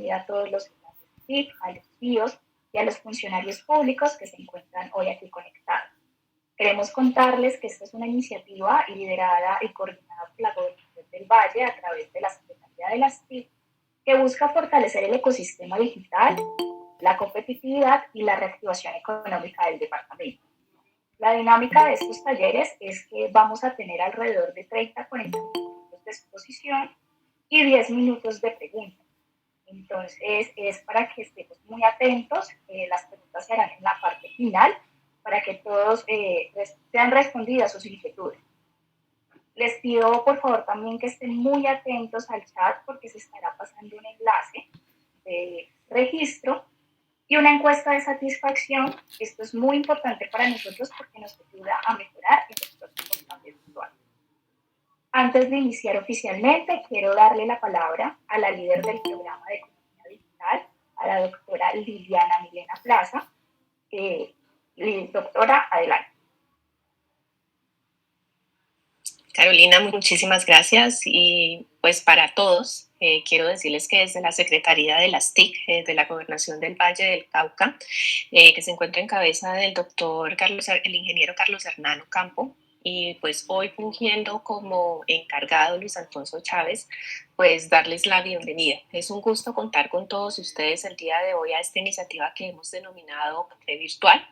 bienvenida a todos los TIC, a los CIOs y a los funcionarios públicos que se encuentran hoy aquí conectados. Queremos contarles que esta es una iniciativa liderada y coordinada por la Gobernación del Valle a través de la Secretaría de las TIC, que busca fortalecer el ecosistema digital, la competitividad y la reactivación económica del departamento. La dinámica de estos talleres es que vamos a tener alrededor de 30 a 40 minutos de exposición y 10 minutos de preguntas. Entonces, es para que estemos muy atentos. Las preguntas se harán en la parte final para que todos sean respondidas sus inquietudes. Les pido, por favor, también que estén muy atentos al chat porque se estará pasando un enlace de registro y una encuesta de satisfacción. Esto es muy importante para nosotros porque nos ayuda a mejorar en los próximos cambios virtuales. Antes de iniciar oficialmente, quiero darle la palabra a la líder del programa de economía digital, a la doctora Liliana Milena Plaza. Doctora, adelante. Carolina, muchísimas gracias y pues para todos quiero decirles que desde la Secretaría de las TIC, de la Gobernación del Valle del Cauca, que se encuentra en cabeza del doctor el ingeniero Carlos Hernán Campo, y pues hoy fungiendo como encargado Luis Alfonso Chávez, pues darles la bienvenida. Es un gusto contar con todos ustedes el día de hoy a esta iniciativa que hemos denominado Café Virtual.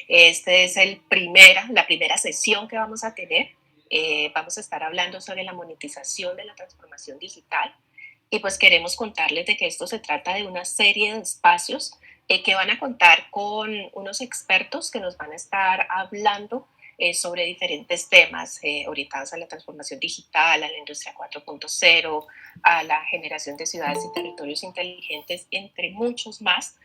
Esta es la primera sesión que vamos a tener. Vamos a estar hablando sobre la monetización de la transformación digital y pues queremos contarles de que esto se trata de una serie de espacios que van a contar con unos expertos que nos van a estar hablando sobre diferentes temas orientados a la transformación digital, a la industria 4.0, a la generación de ciudades y territorios inteligentes, entre muchos más,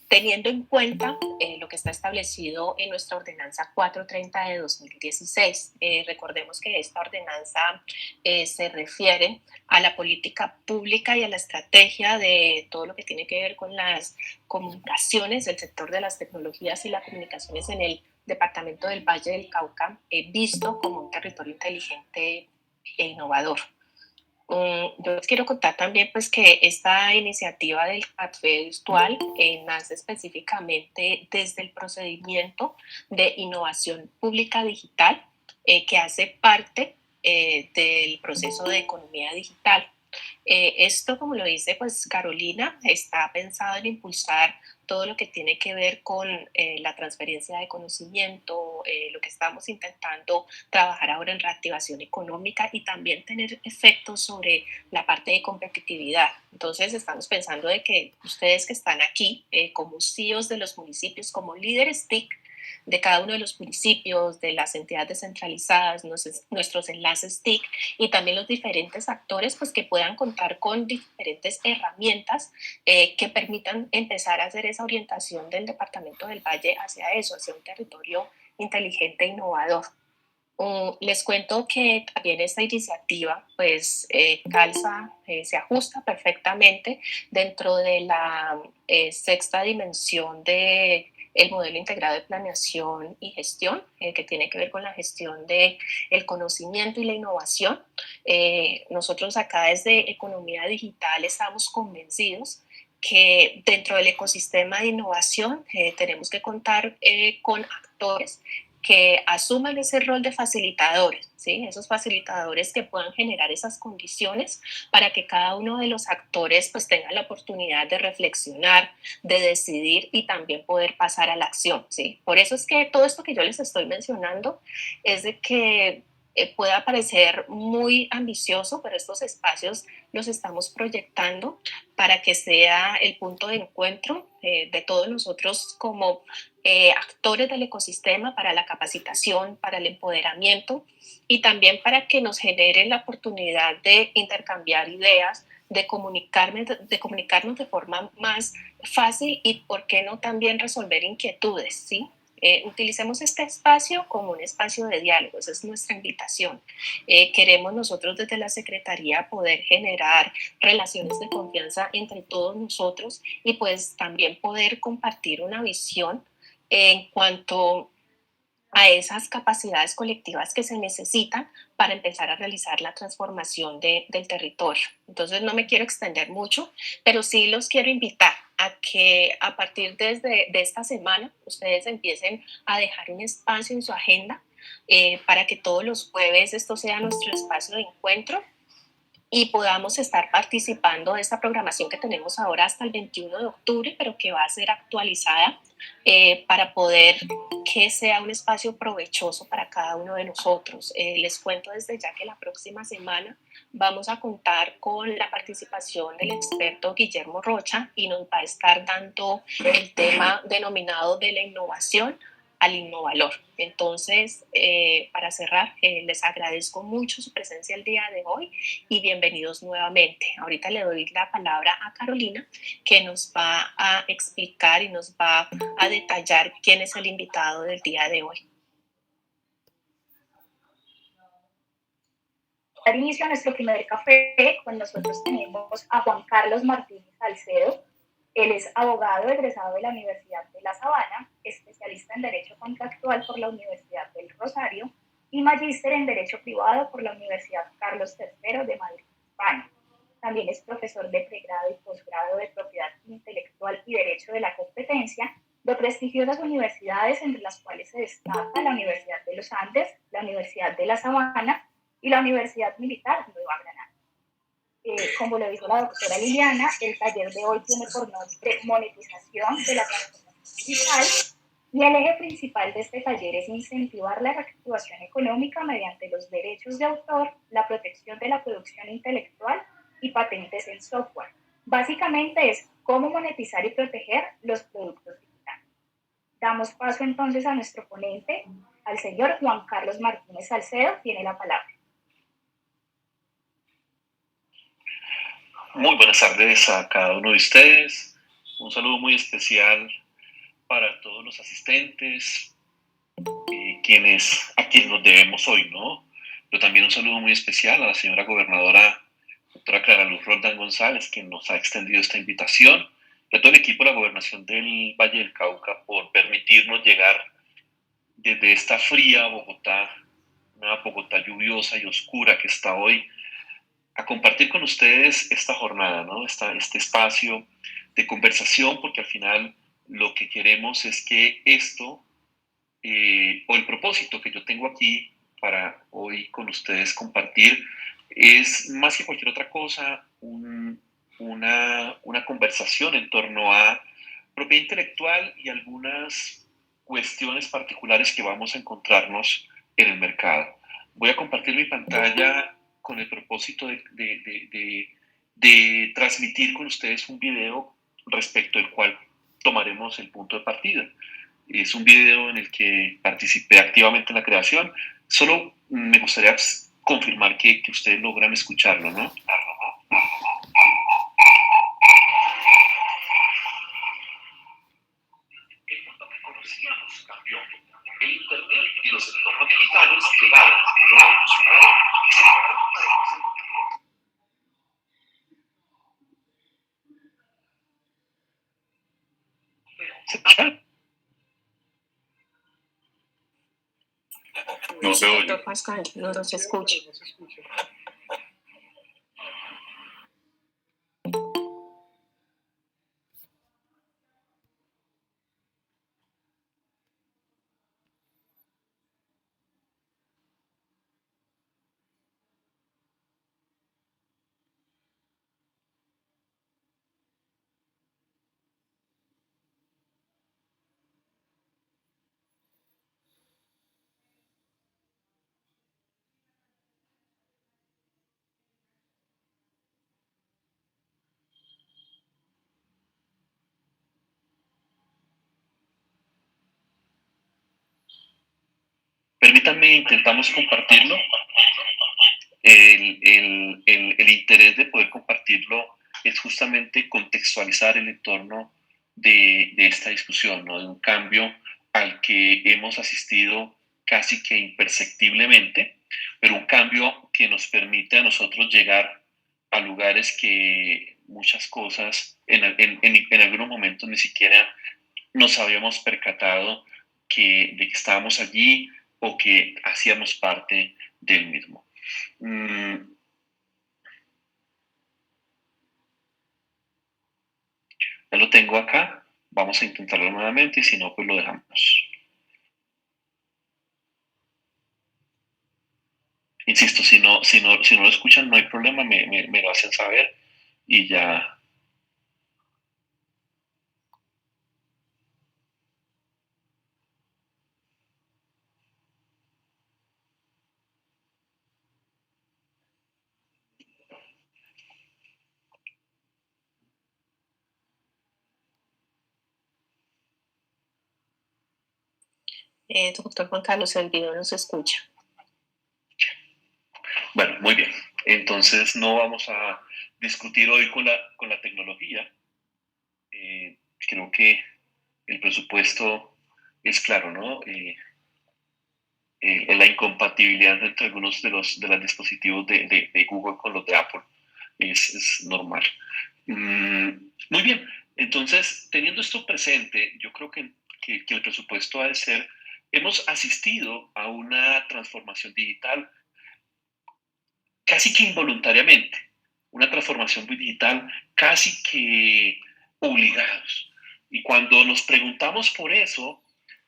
teniendo en cuenta lo que está establecido en nuestra ordenanza 430 de 2016. Recordemos que esta ordenanza se refiere a la política pública y a la estrategia de todo lo que tiene que ver con las comunicaciones, el sector de las tecnologías y las comunicaciones en el departamento del Valle del Cauca, visto como un territorio inteligente e innovador. Yo les quiero contar también pues que esta iniciativa del café virtual nace específicamente desde el procedimiento de innovación pública digital que hace parte del proceso de economía digital. Esto, como lo dice pues Carolina, está pensado en impulsar todo lo que tiene que ver con la transferencia de conocimiento, lo que estamos intentando trabajar ahora en reactivación económica y también tener efectos sobre la parte de competitividad. Entonces estamos pensando de que ustedes que están aquí como CEOs de los municipios, como líderes TIC, de cada uno de los municipios, de las entidades descentralizadas, nuestros enlaces TIC y también los diferentes actores pues que puedan contar con diferentes herramientas que permitan empezar a hacer esa orientación del departamento del Valle hacia eso, hacia un territorio inteligente e innovador. Les cuento que también esta iniciativa pues calza, se ajusta perfectamente dentro de la sexta dimensión de el modelo integrado de planeación y gestión, que tiene que ver con la gestión del conocimiento y la innovación. Nosotros acá desde Economía Digital estamos convencidos que dentro del ecosistema de innovación tenemos que contar con actores que asuman ese rol de facilitadores, ¿sí? Esos facilitadores que puedan generar esas condiciones para que cada uno de los actores pues tenga la oportunidad de reflexionar, de decidir y también poder pasar a la acción, ¿sí? Por eso es que todo esto que yo les estoy mencionando es de que pueda parecer muy ambicioso, pero estos espacios los estamos proyectando para que sea el punto de encuentro de todos nosotros como actores del ecosistema para la capacitación, para el empoderamiento y también para que nos genere la oportunidad de intercambiar ideas, de comunicarnos de forma más fácil y, ¿por qué no, también resolver inquietudes, ¿sí? Utilicemos este espacio como un espacio de diálogo, esa es nuestra invitación. Queremos nosotros desde la Secretaría poder generar relaciones de confianza entre todos nosotros y pues también poder compartir una visión en cuanto a esas capacidades colectivas que se necesitan para empezar a realizar la transformación del territorio. Entonces no me quiero extender mucho, pero sí los quiero invitar a que a partir de esta semana ustedes empiecen a dejar un espacio en su agenda para que todos los jueves esto sea nuestro espacio de encuentro y podamos estar participando de esta programación que tenemos ahora hasta el 21 de octubre, pero que va a ser actualizada para poder que sea un espacio provechoso para cada uno de nosotros. Les cuento desde ya que la próxima semana vamos a contar con la participación del experto Guillermo Rocha y nos va a estar dando el tema denominado de la innovación al innovalor. Entonces, para cerrar, les agradezco mucho su presencia el día de hoy y bienvenidos nuevamente. Ahorita le doy la palabra a Carolina, que nos va a explicar y nos va a detallar quién es el invitado del día de hoy. Dar inicio a nuestro primer café, con nosotros tenemos a Juan Carlos Martínez Salcedo. Él es abogado egresado de la Universidad de La Sabana, especialista en Derecho Contractual por la Universidad del Rosario y magíster en Derecho Privado por la Universidad Carlos III de Madrid, España. También es profesor de pregrado y posgrado de Propiedad Intelectual y Derecho de la Competencia de prestigiosas universidades, entre las cuales se destaca la Universidad de los Andes, la Universidad de La Sabana y la Universidad Militar de Nueva Granada. Como lo dijo la doctora Liliana, el taller de hoy tiene por nombre Monetización de la Transformación Digital y el eje principal de este taller es incentivar la reactivación económica mediante los derechos de autor, la protección de la producción intelectual y patentes en software. Básicamente es cómo monetizar y proteger los productos digitales. Damos paso entonces a nuestro ponente, al señor Juan Carlos Martínez Salcedo. Tiene la palabra. Muy buenas tardes a cada uno de ustedes. Un saludo muy especial para todos los asistentes, a quienes nos debemos hoy, ¿no? Pero también un saludo muy especial a la señora gobernadora, doctora Clara Luz Roldán González, quien nos ha extendido esta invitación, y a todo el equipo de la Gobernación del Valle del Cauca por permitirnos llegar desde esta fría Bogotá, una Bogotá lluviosa y oscura que está hoy, a compartir con ustedes esta jornada, ¿no? Este espacio de conversación, porque al final lo que queremos es que esto, o el propósito que yo tengo aquí para hoy con ustedes compartir, es más que cualquier otra cosa una conversación en torno a propiedad intelectual y algunas cuestiones particulares que vamos a encontrarnos en el mercado. Voy a compartir mi pantalla con el propósito de transmitir con ustedes un video respecto al cual tomaremos el punto de partida. Es un video en el que participé activamente en la creación. Solo me gustaría confirmar que ustedes logran escucharlo, ¿no? El mundo que conocíamos cambió. El Internet y los entornos digitales llegaron, revolucionaron y se crearon para No se oye. Doctor Pascal, no se escucha. Permítanme, intentamos compartirlo. El interés de poder compartirlo es justamente contextualizar el entorno de esta discusión, ¿no? De un cambio al que hemos asistido casi que imperceptiblemente, pero un cambio que nos permite a nosotros llegar a lugares que muchas cosas en algunos momentos ni siquiera nos habíamos percatado de que estábamos allí o que hacíamos parte del mismo. Ya lo tengo acá, vamos a intentarlo nuevamente y si no, pues lo dejamos. Insisto, si no lo escuchan, no hay problema, me lo hacen saber y ya. Doctor Juan Carlos, el video no se escucha. Bueno, muy bien. Entonces no vamos a discutir hoy con la tecnología. Creo que el presupuesto es claro, ¿no? La incompatibilidad entre algunos de los dispositivos de Google con los de Apple es normal. Muy bien, entonces teniendo esto presente, yo creo que el presupuesto ha de ser, hemos asistido a una transformación digital casi que involuntariamente, una transformación digital casi que obligados. Y cuando nos preguntamos por eso,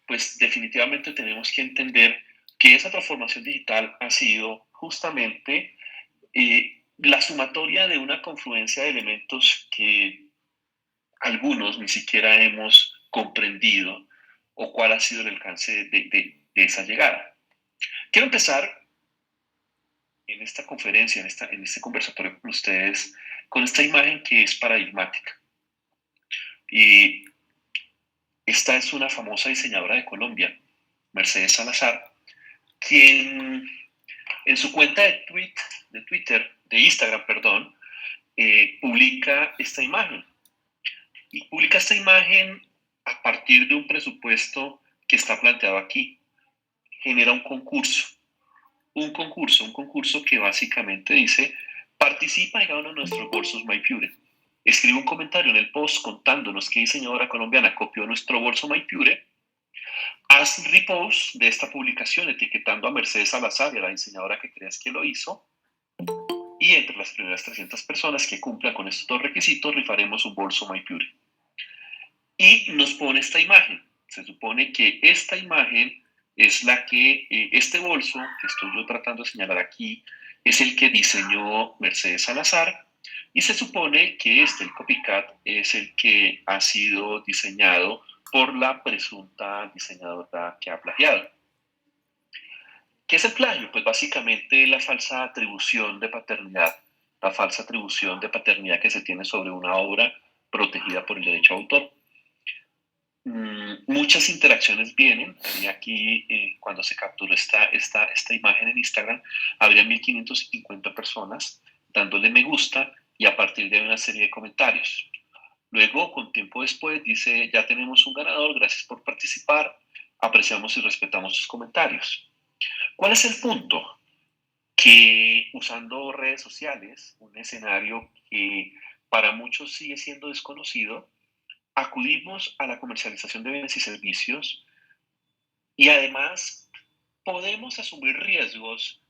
pues definitivamente tenemos que entender que esa transformación digital ha sido justamente la sumatoria de una confluencia de elementos que algunos ni siquiera hemos comprendido o cuál ha sido el alcance de esa llegada. Quiero empezar en esta conferencia, en este conversatorio con ustedes, con esta imagen que es paradigmática. Y esta es una famosa diseñadora de Colombia, Mercedes Salazar, quien en su cuenta de Instagram, perdón, publica esta imagen. Y publica esta imagen a partir de un presupuesto que está planteado aquí. Genera un concurso que básicamente dice, participa y gana nuestros bolsos MyPure. Escribe un comentario en el post contándonos qué diseñadora colombiana copió nuestro bolso MyPure. Haz repost de esta publicación etiquetando a Mercedes Salazar y a la diseñadora que creas que lo hizo. Y entre las primeras 300 personas que cumplan con estos dos requisitos, rifaremos un bolso MyPure. Y nos pone esta imagen. Se supone que esta imagen es la que, este bolso que estoy yo tratando de señalar aquí, es el que diseñó Mercedes Salazar, y se supone que el copycat, es el que ha sido diseñado por la presunta diseñadora que ha plagiado. ¿Qué es el plagio? Pues básicamente la falsa atribución de paternidad, que se tiene sobre una obra protegida por el derecho de autor. Muchas interacciones vienen, y aquí cuando se capturó esta imagen en Instagram, habría 1550 personas dándole me gusta y a partir de una serie de comentarios. Luego, con tiempo después, dice, ya tenemos un ganador, gracias por participar, apreciamos y respetamos sus comentarios. ¿Cuál es el punto? Que usando redes sociales, un escenario que para muchos sigue siendo desconocido, acudimos a la comercialización de bienes y servicios y además podemos asumir riesgos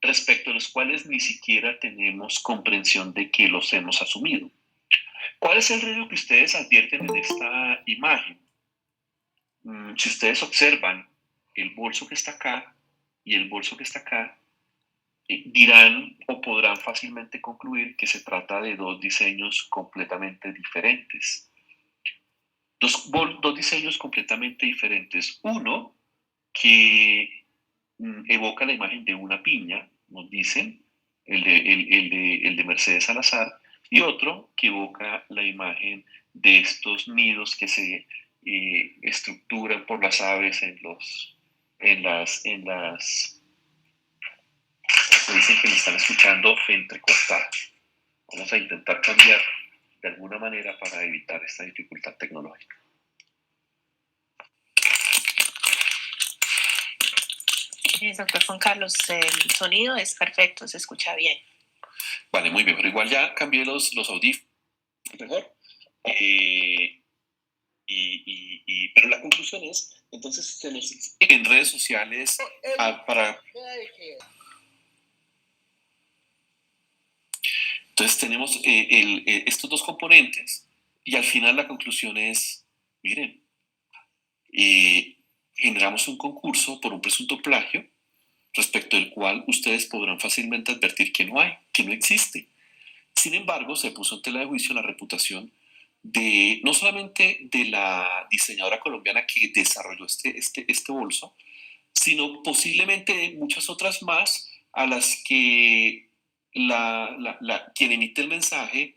respecto a los cuales ni siquiera tenemos comprensión de que los hemos asumido. ¿Cuál es el riesgo que ustedes advierten en esta imagen? Si ustedes observan el bolso que está acá y el bolso que está acá, dirán o podrán fácilmente concluir que se trata de dos diseños completamente diferentes. Dos diseños completamente diferentes. Uno que evoca la imagen de una piña, nos dicen, el de Mercedes Salazar, y otro que evoca la imagen de estos nidos que se estructuran por las aves me dicen que me están escuchando entrecortadas. Vamos a intentar cambiar de alguna manera para evitar esta dificultad tecnológica. Doctor Juan Carlos, el sonido es perfecto, se escucha bien. Vale, muy bien, pero igual ya cambié los audífonos. Mejor. Pero la conclusión es Entonces se nos sigue en redes sociales para... Entonces tenemos estos dos componentes y al final la conclusión es, miren, generamos un concurso por un presunto plagio respecto del cual ustedes podrán fácilmente advertir que no hay, que no existe. Sin embargo, se puso en tela de juicio la reputación de no solamente de la diseñadora colombiana que desarrolló este bolso, sino posiblemente de muchas otras más a las que quien emite el mensaje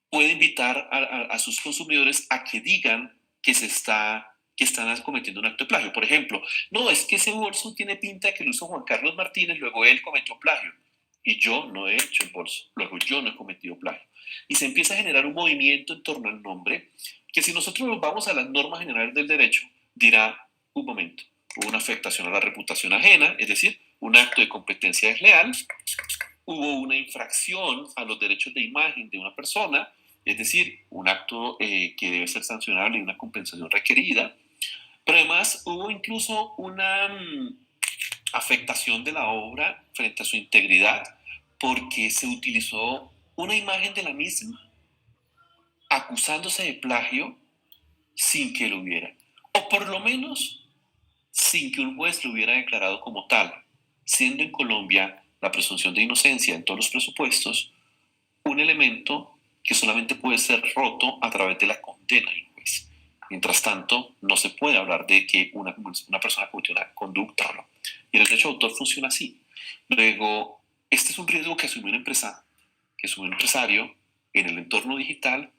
puede invitar a sus consumidores a que digan que están cometiendo un acto de plagio. Por ejemplo, no, es que ese bolso tiene pinta de que lo hizo Juan Carlos Martínez, luego él cometió plagio. Y yo no he hecho el bolso, luego yo no he cometido plagio. Y se empieza a generar un movimiento en torno al nombre que si nosotros nos vamos a las normas generales del derecho, dirá, un momento, hubo una afectación a la reputación ajena, es decir, un acto de competencia desleal, hubo una infracción a los derechos de imagen de una persona, es decir, un acto que debe ser sancionable y una compensación requerida, pero además hubo incluso una afectación de la obra frente a su integridad porque se utilizó una imagen de la misma acusándose de plagio sin que lo hubiera, o por lo menos sin que un juez lo hubiera declarado como tal, siendo en Colombia la presunción de inocencia en todos los presupuestos un elemento que solamente puede ser roto a través de la condena de un juez. Mientras tanto, no se puede hablar de que una persona cometió una conducta o no. Y el derecho de autor funciona así. Luego, este es un riesgo que asumió una empresa, que asumió un empresario en el entorno digital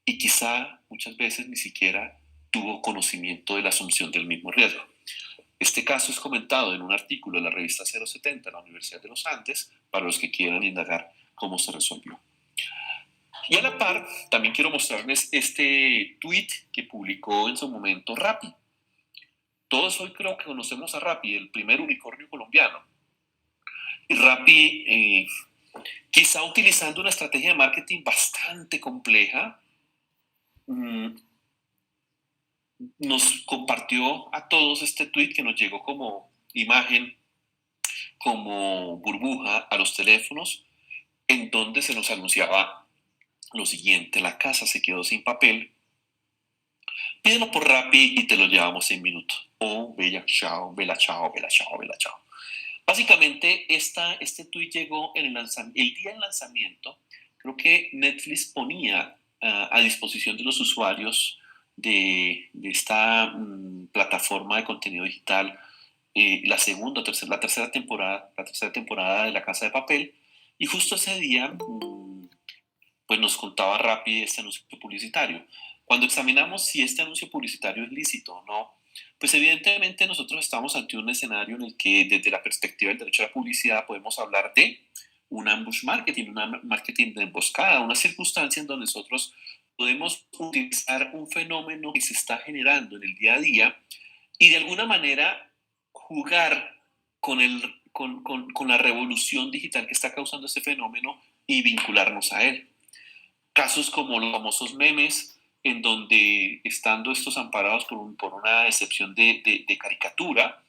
y quizá muchas veces ni siquiera tuvo conocimiento de la asunción del mismo riesgo. Este caso es comentado en un artículo de la revista 070 de la Universidad de los Andes para los que quieran indagar cómo se resolvió. Y a la par, también quiero mostrarles este tweet que publicó en su momento Rappi. Todos hoy creo que conocemos a Rappi, el primer unicornio colombiano. Y Rappi, quizá utilizando una estrategia de marketing bastante compleja, nos compartió a todos este tweet que nos llegó como imagen, como burbuja a los teléfonos, en donde se nos anunciaba lo siguiente: la casa se quedó sin papel, pídelo por Rappi y te lo llevamos en minutos. Oh, bella chao, bella chao, bella chao, bella chao. Básicamente, este tweet llegó el día del lanzamiento. Creo que Netflix ponía a disposición de los usuarios de esta plataforma de contenido digital la tercera temporada de La Casa de Papel, y justo ese día pues nos contaba Rappi este anuncio publicitario. Cuando examinamos si este anuncio publicitario es lícito o no, pues evidentemente nosotros estamos ante un escenario en el que desde la perspectiva del derecho a la publicidad podemos hablar de un ambush marketing, un marketing de emboscada, una circunstancia en donde nosotros podemos utilizar un fenómeno que se está generando en el día a día y de alguna manera jugar con la revolución digital que está causando ese fenómeno y vincularnos a él. Casos como los famosos memes, en donde estando estos amparados por una excepción de caricatura,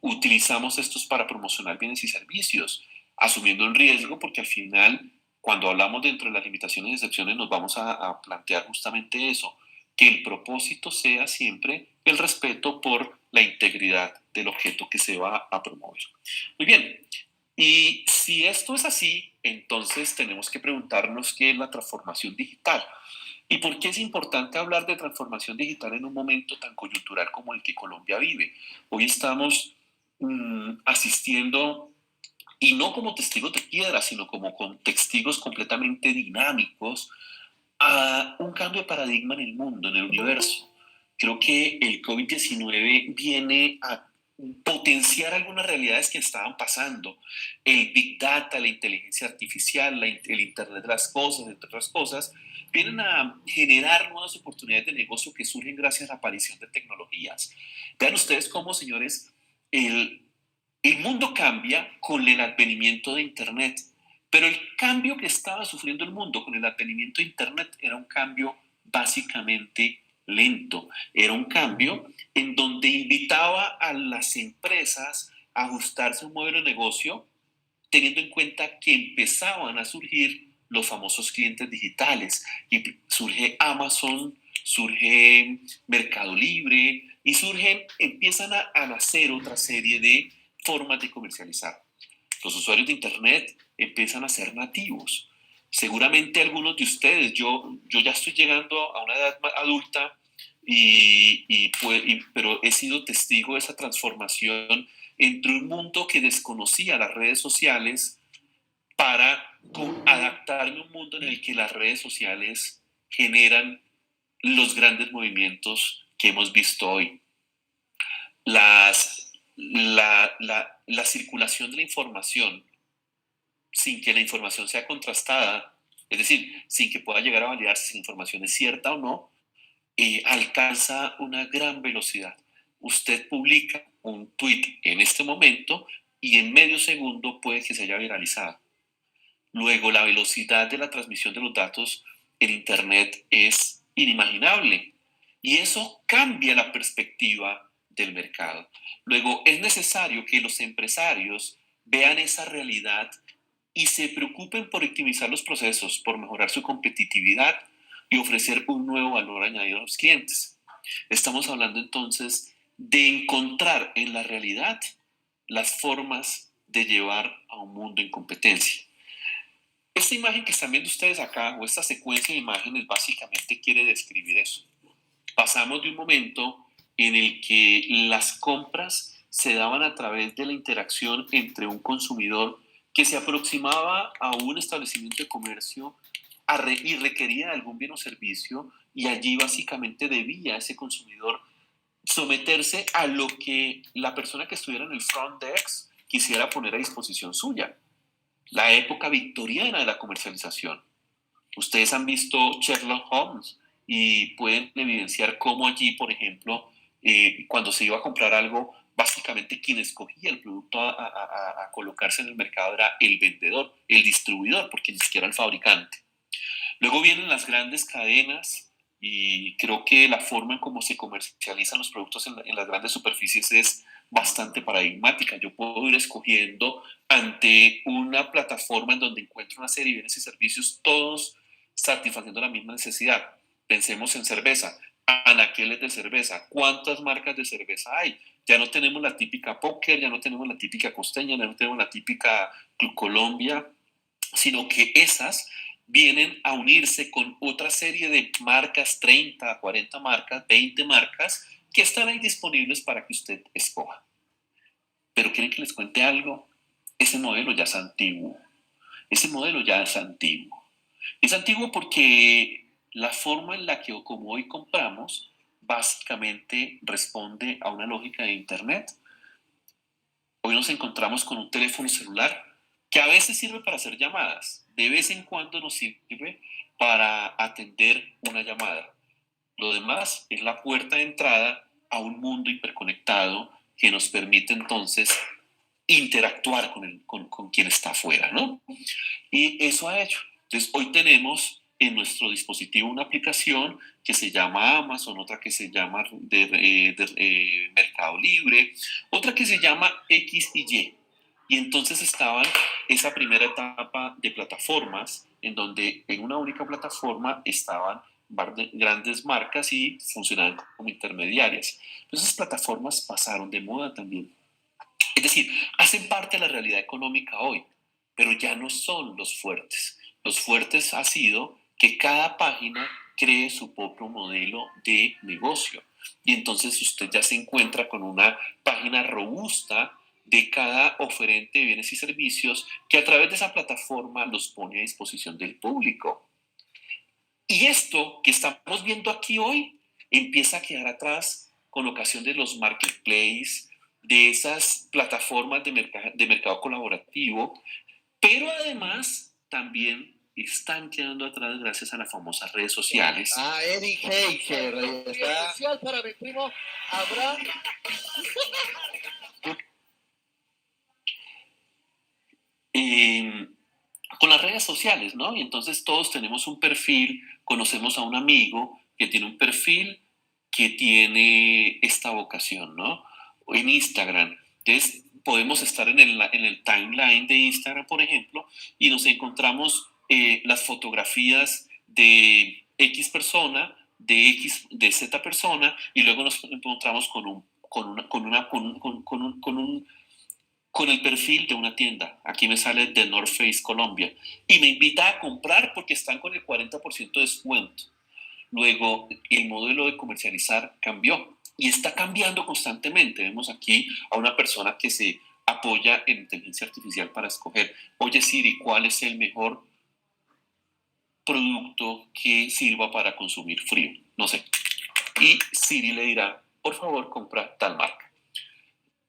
utilizamos estos para promocionar bienes y servicios, asumiendo el riesgo, porque al final, cuando hablamos dentro de las limitaciones y excepciones, nos vamos a plantear justamente eso, que el propósito sea siempre el respeto por la integridad del objeto que se va a promover. Muy bien, y si esto es así, entonces tenemos que preguntarnos qué es la transformación digital. ¿Y por qué es importante hablar de transformación digital en un momento tan coyuntural como el que Colombia vive? Hoy estamos asistiendo, y no como testigos de piedra, sino como con testigos completamente dinámicos, a un cambio de paradigma en el mundo, en el universo. Creo que el COVID-19 viene a potenciar algunas realidades que estaban pasando. El Big Data, la inteligencia artificial, el Internet de las cosas, entre otras cosas, vienen a generar nuevas oportunidades de negocio que surgen gracias a la aparición de tecnologías. Vean ustedes cómo, señores, el mundo cambia con el advenimiento de Internet, pero el cambio que estaba sufriendo el mundo con el advenimiento de Internet era un cambio básicamente lento. Era un cambio en donde invitaba a las empresas a ajustarse a un modelo de negocio, teniendo en cuenta que empezaban a surgir los famosos clientes digitales. Y surge Amazon, surge Mercado Libre y empiezan a nacer otra serie de formas de comercializar. Los usuarios de Internet empiezan a ser nativos. Seguramente algunos de ustedes, yo ya estoy llegando a una edad adulta, pero he sido testigo de esa transformación entre un mundo que desconocía las redes sociales para adaptarme a un mundo en el que las redes sociales generan los grandes movimientos que hemos visto hoy. La circulación de la información sin que la información sea contrastada, es decir, sin que pueda llegar a validar si la información es cierta o no, alcanza una gran velocidad. Usted publica un tweet en este momento y en medio segundo puede que se haya viralizado. Luego, la velocidad de la transmisión de los datos en Internet es inimaginable y eso cambia la perspectiva del mercado. Luego, es necesario que los empresarios vean esa realidad y se preocupen por optimizar los procesos, por mejorar su competitividad y ofrecer un nuevo valor añadido a los clientes. Estamos hablando entonces de encontrar en la realidad las formas de llevar a un mundo en competencia. Esta imagen que están viendo ustedes acá, o esta secuencia de imágenes, básicamente quiere describir eso. Pasamos de un momento en el que las compras se daban a través de la interacción entre un consumidor que se aproximaba a un establecimiento de comercio y requería de algún bien o servicio, y allí básicamente debía ese consumidor someterse a lo que la persona que estuviera en el front desk quisiera poner a disposición suya. La época victoriana de la comercialización. Ustedes han visto Sherlock Holmes y pueden evidenciar cómo allí, por ejemplo, cuando se iba a comprar algo, básicamente quien escogía el producto a colocarse en el mercado era el vendedor, el distribuidor, porque ni siquiera el fabricante. Luego vienen las grandes cadenas y creo que la forma en cómo se comercializan los productos en las grandes superficies es bastante paradigmática. Yo puedo ir escogiendo ante una plataforma en donde encuentro una serie de bienes y servicios, todos satisfaciendo la misma necesidad. Pensemos en cerveza, anaqueles de cerveza, ¿cuántas marcas de cerveza hay? Ya no tenemos la típica Póker, ya no tenemos la típica Costeña, ya no tenemos la típica Club Colombia, sino que esas vienen a unirse con otra serie de marcas, 30, 40 marcas, 20 marcas, que están ahí disponibles para que usted escoja. Pero ¿quieren que les cuente algo? Ese modelo ya es antiguo. Ese modelo ya es antiguo. Es antiguo porque la forma en la que como hoy compramos básicamente responde a una lógica de Internet. Hoy nos encontramos con un teléfono celular que a veces sirve para hacer llamadas, de vez en cuando nos sirve para atender una llamada. Lo demás es la puerta de entrada a un mundo hiperconectado que nos permite entonces interactuar con quien está afuera, ¿no? Y eso ha hecho. Entonces, hoy tenemos en nuestro dispositivo una aplicación que se llama Amazon, otra que se llama Mercado Libre, otra que se llama X y Y. Y entonces estaban esa primera etapa de plataformas, en donde en una única plataforma estaban grandes marcas y funcionaban como intermediarias. Entonces, esas plataformas pasaron de moda también. Es decir, hacen parte de la realidad económica hoy, pero ya no son los fuertes. Los fuertes ha sido que cada página cree su propio modelo de negocio. Y entonces usted ya se encuentra con una página robusta de cada oferente de bienes y servicios que a través de esa plataforma los pone a disposición del público. Y esto que estamos viendo aquí hoy empieza a quedar atrás con ocasión de los marketplaces, de esas plataformas de mercado colaborativo, pero además también están quedando atrás gracias a las famosas redes sociales. Eric Heicher, está. Especial para mi primo Abraham. Con las redes sociales, ¿no? Y entonces todos tenemos un perfil, conocemos a un amigo que tiene un perfil que tiene esta vocación, ¿no? O en Instagram. Entonces, podemos estar en el timeline de Instagram, por ejemplo, y nos encontramos las fotografías de X persona, de Z persona, y luego nos encontramos con el perfil de una tienda. Aquí me sale The North Face Colombia y me invita a comprar porque están con el 40% de descuento. Luego, el modelo de comercializar cambió y está cambiando constantemente. Vemos aquí a una persona que se apoya en inteligencia artificial para escoger, oye Siri, ¿cuál es el mejor producto que sirva para consumir frío? No sé. Y Siri le dirá, por favor, compra tal marca.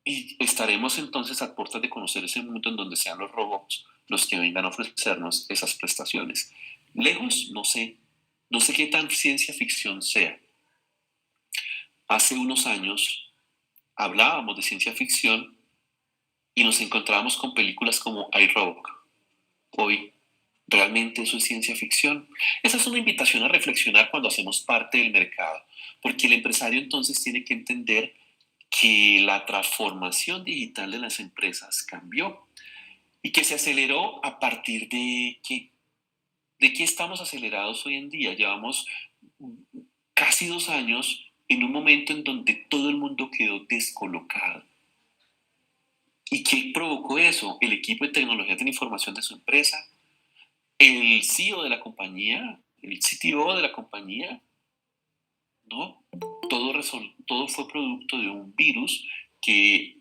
Y estaremos entonces a puertas de conocer ese mundo en donde sean los robots los que vengan a ofrecernos esas prestaciones. Lejos, no sé. No sé qué tan ciencia ficción sea. Hace unos años hablábamos de ciencia ficción y nos encontrábamos con películas como iRobot. Hoy, ¿realmente eso es ciencia ficción? Esa es una invitación a reflexionar cuando hacemos parte del mercado, porque el empresario entonces tiene que entender que la transformación digital de las empresas cambió y que se aceleró a partir de qué. ¿De qué estamos acelerados hoy en día? Llevamos casi 2 años en un momento en donde todo el mundo quedó descolocado. ¿Y qué provocó eso? El equipo de tecnología de la información de su empresa, el CEO de la compañía, el CTO de la compañía, ¿no? Todo fue producto de un virus que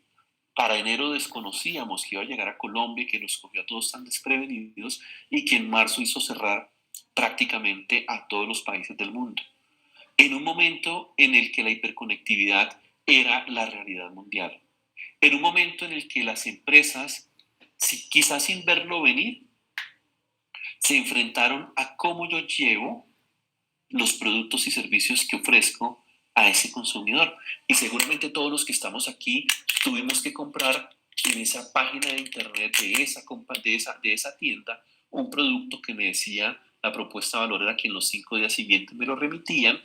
para enero desconocíamos que iba a llegar a Colombia, que nos cogió a todos tan desprevenidos y que en marzo hizo cerrar prácticamente a todos los países del mundo. En un momento en el que la hiperconectividad era la realidad mundial. En un momento en el que las empresas, quizás sin verlo venir, se enfrentaron a cómo yo llevo los productos y servicios que ofrezco a ese consumidor. Y seguramente todos los que estamos aquí tuvimos que comprar en esa página de internet de esa tienda un producto que me decía la propuesta de valor era que en los 5 días siguientes me lo remitían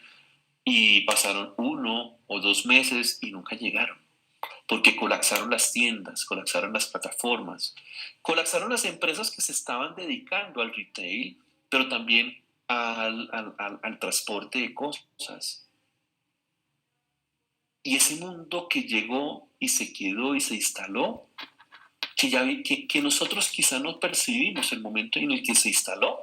y pasaron 1 o 2 meses y nunca llegaron. Porque colapsaron las tiendas, colapsaron las plataformas, colapsaron las empresas que se estaban dedicando al retail, pero también al transporte de cosas. Y ese mundo que llegó y se quedó y se instaló, que nosotros quizá no percibimos el momento en el que se instaló,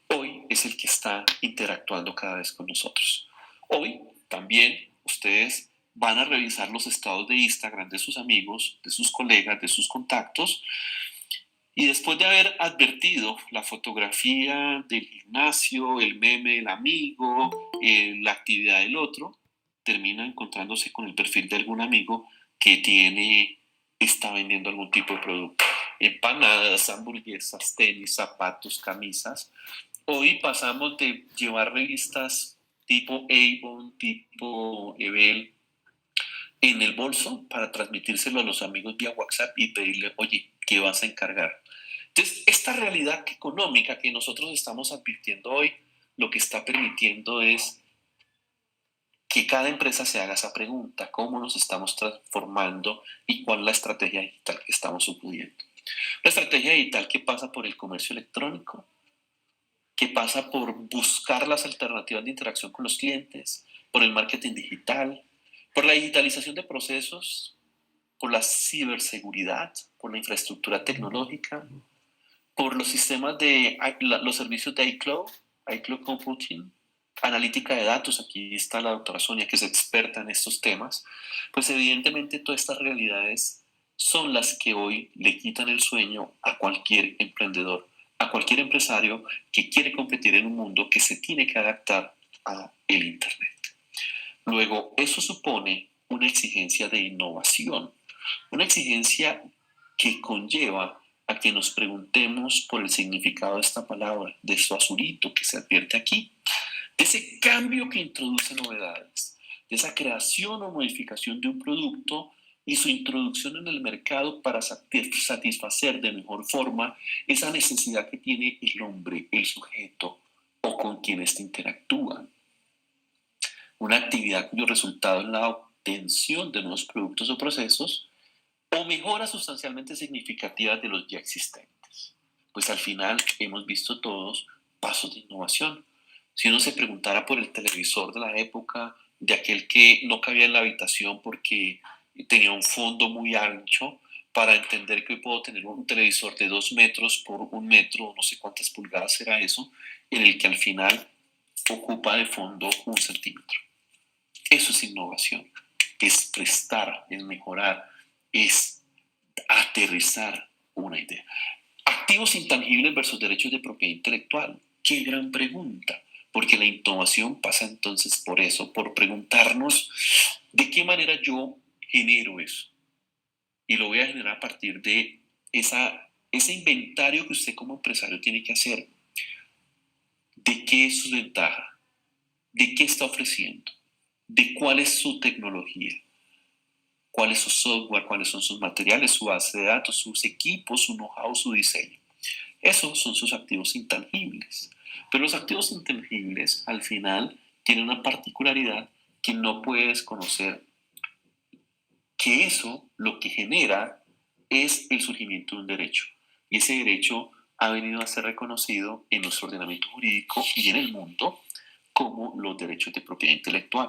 hoy es el que está interactuando cada vez con nosotros. Hoy también ustedes van a revisar los estados de Instagram de sus amigos, de sus colegas, de sus contactos, y después de haber advertido la fotografía del gimnasio, el meme del amigo, la actividad del otro, termina encontrándose con el perfil de algún amigo que está vendiendo algún tipo de producto. Empanadas, hamburguesas, tenis, zapatos, camisas. Hoy pasamos de llevar revistas tipo Avon, tipo Ebel en el bolso para transmitírselo a los amigos vía WhatsApp y pedirle, oye, ¿qué vas a encargar? Entonces, esta realidad económica que nosotros estamos advirtiendo hoy, lo que está permitiendo es que cada empresa se haga esa pregunta, ¿cómo nos estamos transformando y cuál es la estrategia digital que estamos sucediendo? La estrategia digital que pasa por el comercio electrónico, que pasa por buscar las alternativas de interacción con los clientes, por el marketing digital, por la digitalización de procesos, por la ciberseguridad, por la infraestructura tecnológica, por los sistemas los servicios de iCloud Computing, analítica de datos. Aquí está la doctora Sonia, que es experta en estos temas. Pues evidentemente todas estas realidades son las que hoy le quitan el sueño a cualquier emprendedor, a cualquier empresario que quiere competir en un mundo que se tiene que adaptar a el Internet. Luego, eso supone una exigencia de innovación, una exigencia que conlleva a que nos preguntemos por el significado de esta palabra, de esto azulito que se advierte aquí, de ese cambio que introduce novedades, de esa creación o modificación de un producto y su introducción en el mercado para satisfacer de mejor forma esa necesidad que tiene el hombre, el sujeto o con quien éste interactúa. una actividad cuyo resultado es la obtención de nuevos productos o procesos, o mejoras sustancialmente significativas de los ya existentes. Pues al final hemos visto todos pasos de innovación. Si uno se preguntara por el televisor de la época, de aquel que no cabía en la habitación porque tenía un fondo muy ancho, para entender que hoy puedo tener un televisor de 2 metros por 1 metro, no sé cuántas pulgadas será eso, en el que al final ocupa de fondo 1 centímetro. Eso es innovación, es prestar, es mejorar, es aterrizar una idea. Activos intangibles versus derechos de propiedad intelectual. Qué gran pregunta, porque la innovación pasa entonces por eso, por preguntarnos de qué manera yo genero eso. Y lo voy a generar a partir de ese inventario que usted como empresario tiene que hacer. ¿De qué es su ventaja? ¿De qué está ofreciendo? ¿De cuál es su tecnología? ¿Cuál es su software? ¿Cuáles son sus materiales, su base de datos, sus equipos, su know-how, su diseño? Esos son sus activos intangibles. Pero los activos intangibles al final tienen una particularidad que no puedes conocer, que eso lo que genera es el surgimiento de un derecho. Y ese derecho ha venido a ser reconocido en nuestro ordenamiento jurídico y en el mundo como los derechos de propiedad intelectual.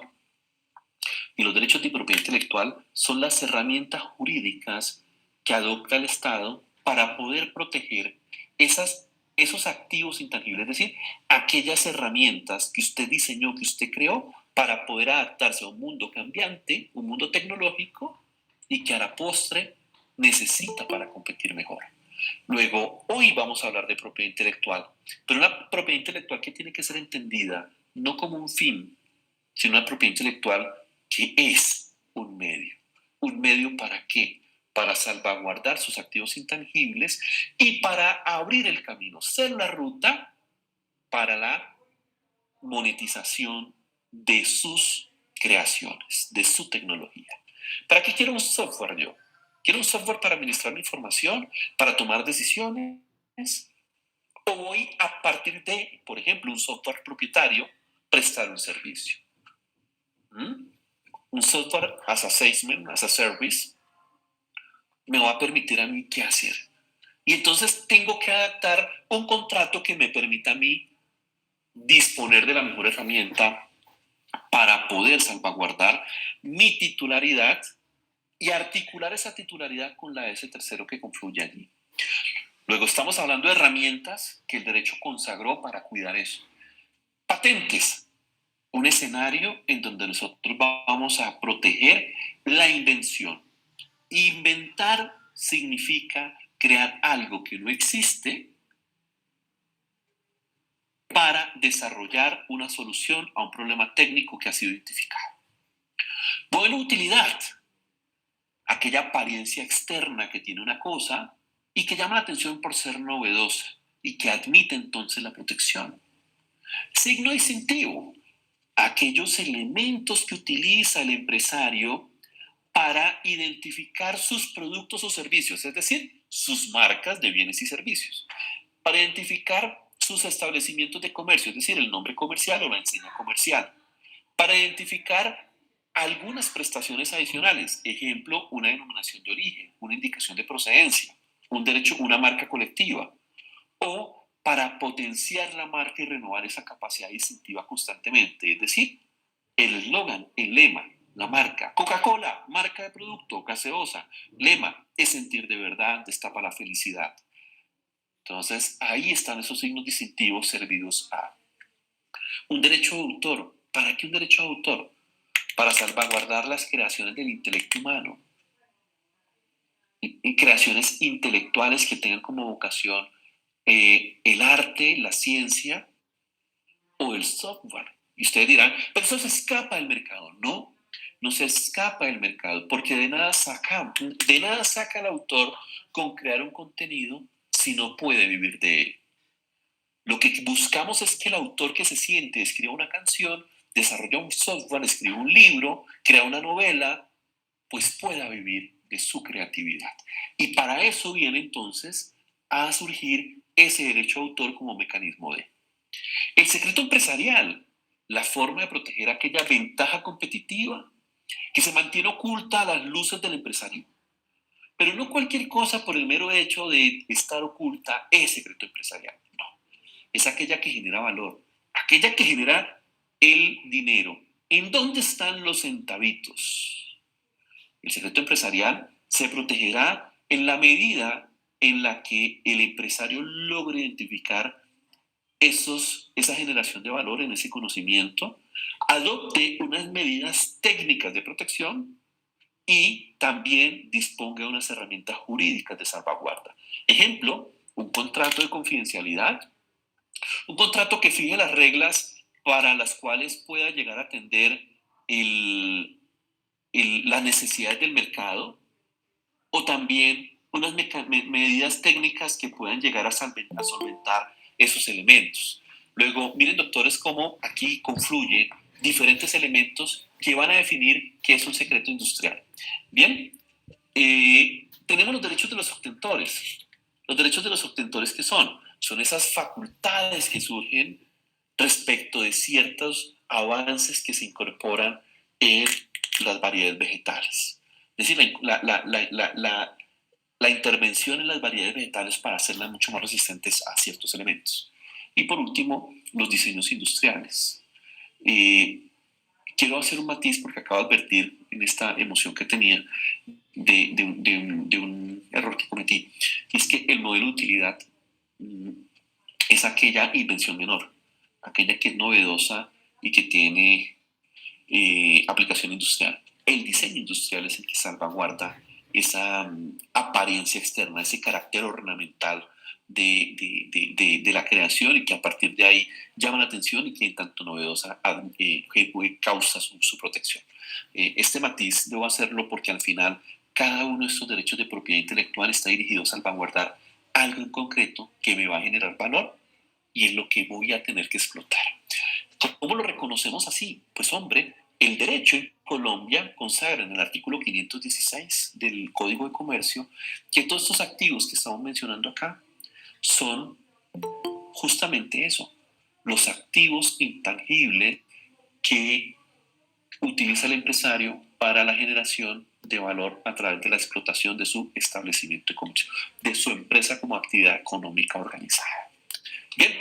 Y los derechos de propiedad intelectual son las herramientas jurídicas que adopta el Estado para poder proteger esos activos intangibles, es decir, aquellas herramientas que usted diseñó, que usted creó para poder adaptarse a un mundo cambiante, un mundo tecnológico, y que a la postre necesita para competir mejor. Luego, hoy vamos a hablar de propiedad intelectual, pero una propiedad intelectual que tiene que ser entendida no como un fin, sino una propiedad intelectual que es un medio. ¿Un medio para qué? Para salvaguardar sus activos intangibles y para abrir el camino, ser la ruta para la monetización de sus creaciones, de su tecnología. ¿Para qué quiero un software yo? ¿Quiero un software para administrar mi información, para tomar decisiones? ¿O voy a partir de, por ejemplo, un software propietario, prestar un servicio? Un software as a salesman, as a service, me va a permitir a mí qué hacer. Y entonces tengo que adaptar un contrato que me permita a mí disponer de la mejor herramienta para poder salvaguardar mi titularidad y articular esa titularidad con la de ese tercero que confluye allí. Luego estamos hablando de herramientas que el derecho consagró para cuidar eso. Patentes, un escenario en donde nosotros vamos a proteger la invención. Inventar significa crear algo que no existe para desarrollar una solución a un problema técnico que ha sido identificado. Buena utilidad, aquella apariencia externa que tiene una cosa y que llama la atención por ser novedosa y que admite entonces la protección. Signo distintivo, aquellos elementos que utiliza el empresario para identificar sus productos o servicios, es decir, sus marcas de bienes y servicios, para identificar sus establecimientos de comercio, es decir, el nombre comercial o la enseña comercial, para identificar algunas prestaciones adicionales, ejemplo, una denominación de origen, una indicación de procedencia, un derecho, una marca colectiva, o para potenciar la marca y renovar esa capacidad distintiva constantemente, es decir, el eslogan, el lema, la marca. Coca-Cola, marca de producto, gaseosa, lema, es sentir de verdad, destapa la felicidad. Entonces, ahí están esos signos distintivos servidos a un derecho de autor. ¿Para qué un derecho de autor? Para salvaguardar las creaciones del intelecto humano. Y creaciones intelectuales que tengan como vocación el arte, la ciencia o el software. Y ustedes dirán, pero eso se escapa del mercado. No, no se escapa del mercado, porque de nada saca el autor con crear un contenido si no puede vivir de él. Lo que buscamos es que el autor que se siente, escriba una canción, desarrolla un software, escribe un libro, crea una novela, pues pueda vivir de su creatividad. Y para eso viene entonces a surgir ese derecho de autor como mecanismo de. El secreto empresarial, la forma de proteger aquella ventaja competitiva que se mantiene oculta a las luces del empresario. Pero no cualquier cosa por el mero hecho de estar oculta es secreto empresarial. No, es aquella que genera valor, aquella que genera el dinero. ¿En dónde están los centavitos? El secreto empresarial se protegerá en la medida en la que el empresario logre identificar esa generación de valor en ese conocimiento, adopte unas medidas técnicas de protección y también disponga de unas herramientas jurídicas de salvaguarda. Ejemplo, un contrato de confidencialidad, un contrato que fije las reglas para las cuales pueda llegar a atender las necesidades del mercado, o también unas medidas técnicas que puedan llegar a solventar esos elementos. Luego, miren, doctores, cómo aquí confluyen diferentes elementos que van a definir qué es un secreto industrial. Bien, tenemos los derechos de los obtentores. Los derechos de los obtentores, ¿qué son? Son esas facultades que surgen respecto de ciertos avances que se incorporan en las variedades vegetales. Es decir, la intervención en las variedades vegetales para hacerlas mucho más resistentes a ciertos elementos. Y por último, los diseños industriales. Quiero hacer un matiz porque acabo de advertir en esta emoción que tenía de un error que cometí. Y es que el modelo de utilidad es aquella invención menor, aquella que es novedosa y que tiene aplicación industrial. El diseño industrial es el que salvaguarda esa apariencia externa, ese carácter ornamental de la creación y que a partir de ahí llama la atención y que en tanto novedosa causa su protección. Este matiz debo hacerlo porque al final cada uno de estos derechos de propiedad intelectual está dirigido a salvaguardar algo en concreto que me va a generar valor y es lo que voy a tener que explotar. ¿Cómo lo reconocemos así? Pues hombre, el derecho en Colombia consagra en el artículo 516 del Código de Comercio que todos estos activos que estamos mencionando acá son justamente eso, los activos intangibles que utiliza el empresario para la generación de valor a través de la explotación de su establecimiento de comercio, de su empresa como actividad económica organizada. Bien,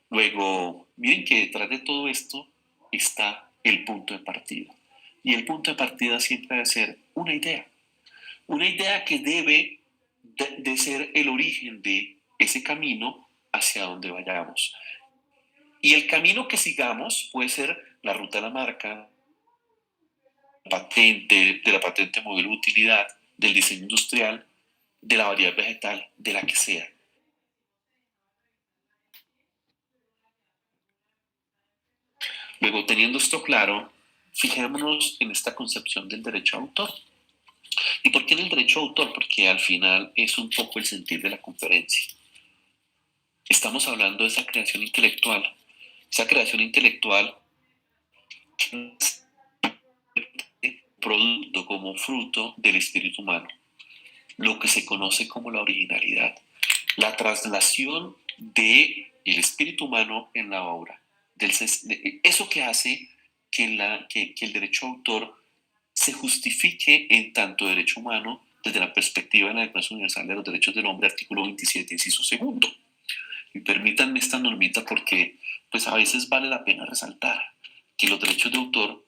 luego, miren que detrás de todo esto está el punto de partida. Y el punto de partida siempre debe ser una idea que debe de ser el origen de ese camino hacia donde vayamos. Y el camino que sigamos puede ser la ruta de la marca, de la patente modelo de utilidad, del diseño industrial, de la variedad vegetal, de la que sea. Luego, teniendo esto claro, fijémonos en esta concepción del derecho a autor. ¿Y por qué en el derecho a autor? Porque al final es un poco el sentir de la conferencia. Estamos hablando de esa creación intelectual producto como fruto del espíritu humano, lo que se conoce como la originalidad, la traslación del espíritu humano en la obra, eso que hace que el derecho a autor se justifique en tanto derecho humano desde la perspectiva de la Declaración Universal de los Derechos del Hombre, artículo 27, inciso segundo. Y permítanme esta normita porque pues a veces vale la pena resaltar que los derechos de autor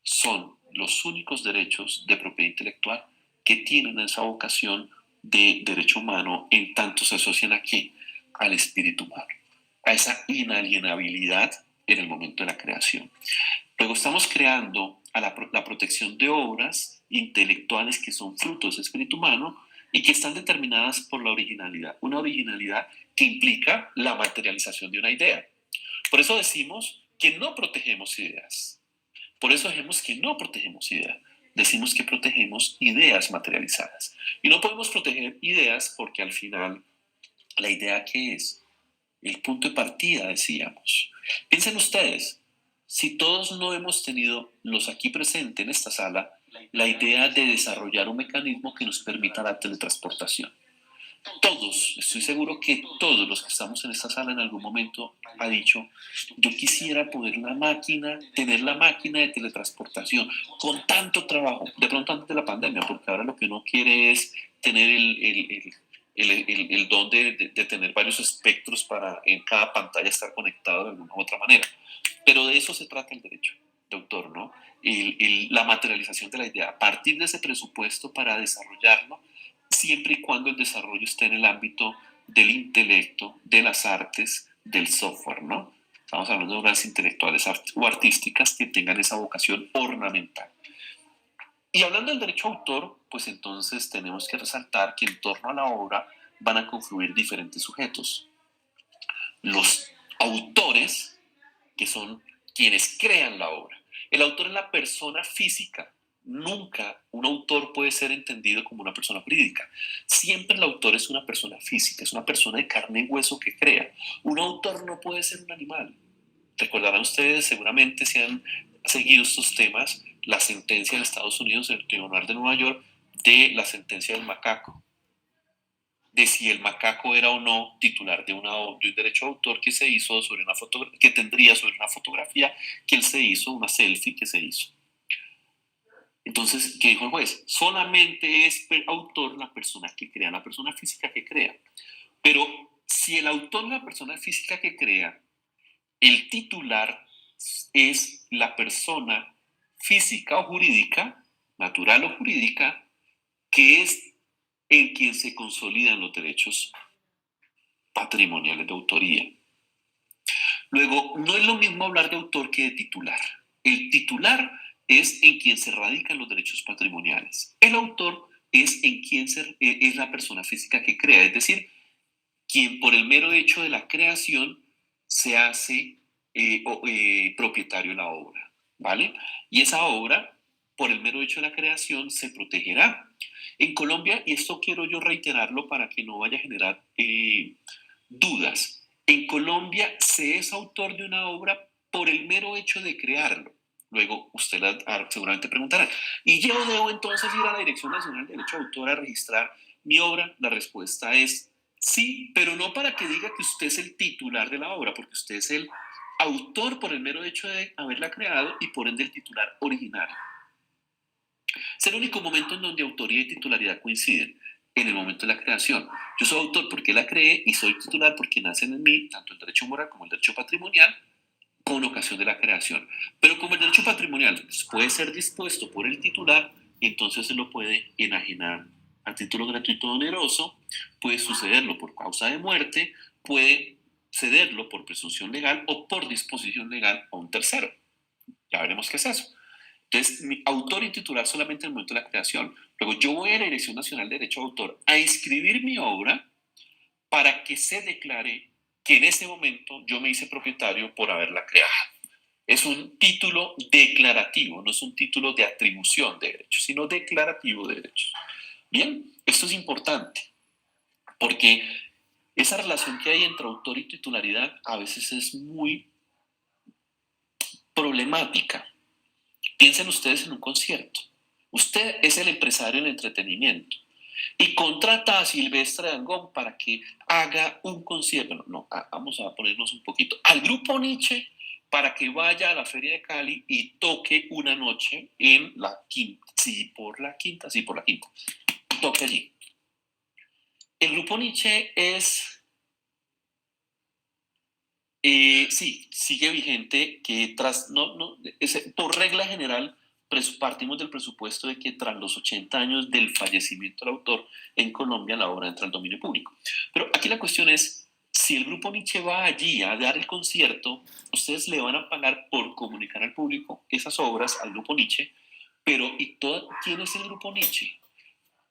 son los únicos derechos de propiedad intelectual que tienen esa vocación de derecho humano en tanto se asocian aquí al espíritu humano, a esa inalienabilidad en el momento de la creación. Luego estamos creando a la protección de obras intelectuales que son frutos del espíritu humano y que están determinadas por la originalidad, una originalidad que implica la materialización de una idea. Por eso decimos que no protegemos ideas. Por eso decimos que no protegemos ideas. Decimos que protegemos ideas materializadas. Y no podemos proteger ideas porque al final la idea que es el punto de partida, decíamos. Piensen ustedes, si todos no hemos tenido, los aquí presentes en esta sala, la idea de desarrollar un mecanismo que nos permita la teletransportación. Todos, estoy seguro que todos los que estamos en esta sala en algún momento ha dicho, yo quisiera tener la máquina de teletransportación con tanto trabajo, de pronto antes de la pandemia, porque ahora lo que uno quiere es tener el don de tener varios espectros para en cada pantalla estar conectado de alguna u otra manera. Pero de eso se trata el derecho de autor, ¿no? La materialización de la idea, a partir de ese presupuesto para desarrollarlo, siempre y cuando el desarrollo esté en el ámbito del intelecto, de las artes, del software, ¿no? Estamos hablando de obras intelectuales o artísticas que tengan esa vocación ornamental. Y hablando del derecho a autor, pues entonces tenemos que resaltar que en torno a la obra van a confluir diferentes sujetos. Los autores, que son quienes crean la obra. El autor es la persona física. Nunca un autor puede ser entendido como una persona jurídica. Siempre el autor es una persona física, es una persona de carne y hueso que crea. Un autor no puede ser un animal. Recordarán ustedes, seguramente si han seguido estos temas, la sentencia de Estados Unidos, del Tribunal de Nueva York, de la sentencia del macaco, de si el macaco era o no titular de un derecho de autor que se hizo sobre una que tendría sobre una fotografía que él se hizo, una selfie que se hizo. Entonces, ¿qué dijo el juez? Solamente es autor la persona que crea, la persona física que crea. Pero si el autor es la persona física que crea, el titular es la persona física o jurídica, natural o jurídica, que es en quien se consolidan los derechos patrimoniales de autoría. Luego, no es lo mismo hablar de autor que de titular. El titular es en quien se radican los derechos patrimoniales. El autor es en quien es la persona física que crea, es decir, quien por el mero hecho de la creación se hace propietario de la obra, ¿vale? Y esa obra, por el mero hecho de la creación, se protegerá. En Colombia, y esto quiero yo reiterarlo para que no vaya a generar dudas, en Colombia se es autor de una obra por el mero hecho de crearlo. Luego usted seguramente preguntará, ¿y yo debo entonces ir a la Dirección Nacional de Derecho de Autor a registrar mi obra? La respuesta es sí, pero no para que diga que usted es el titular de la obra, porque usted es el autor por el mero hecho de haberla creado y por ende el titular original. Es el único momento en donde autoría y titularidad coinciden, en el momento de la creación. Yo soy autor porque la creé y soy titular porque nacen en mí tanto el derecho moral como el derecho patrimonial con ocasión de la creación. Pero como el derecho patrimonial puede ser dispuesto por el titular, entonces se lo puede enajenar a título gratuito o oneroso, puede sucederlo por causa de muerte, puede cederlo por presunción legal o por disposición legal a un tercero. Ya veremos qué es eso. Entonces, mi autor y titular solamente en el momento de la creación. Luego, yo voy a la Dirección Nacional de Derecho de Autor a inscribir mi obra para que se declare que en ese momento yo me hice propietario por haberla creado. Es un título declarativo, no es un título de atribución de derechos, sino declarativo de derechos. Bien, esto es importante, porque esa relación que hay entre autor y titularidad a veces es muy problemática. Piensen ustedes en un concierto. Usted es el empresario del entretenimiento y contrata a Silvestre Dangond para que haga un concierto. Vamos a ponernos un poquito. Al grupo Nietzsche para que vaya a la Feria de Cali y toque una noche en la Quinta. Sí, por la Quinta. Toque allí. El grupo Nietzsche es... sí, sigue vigente que por regla general partimos del presupuesto de que tras los 80 años del fallecimiento del autor en Colombia la obra entra al dominio público. Pero aquí la cuestión es, si el grupo Nietzsche va allí a dar el concierto, ustedes le van a pagar por comunicar al público esas obras al grupo Nietzsche, pero ¿quién es el grupo Nietzsche?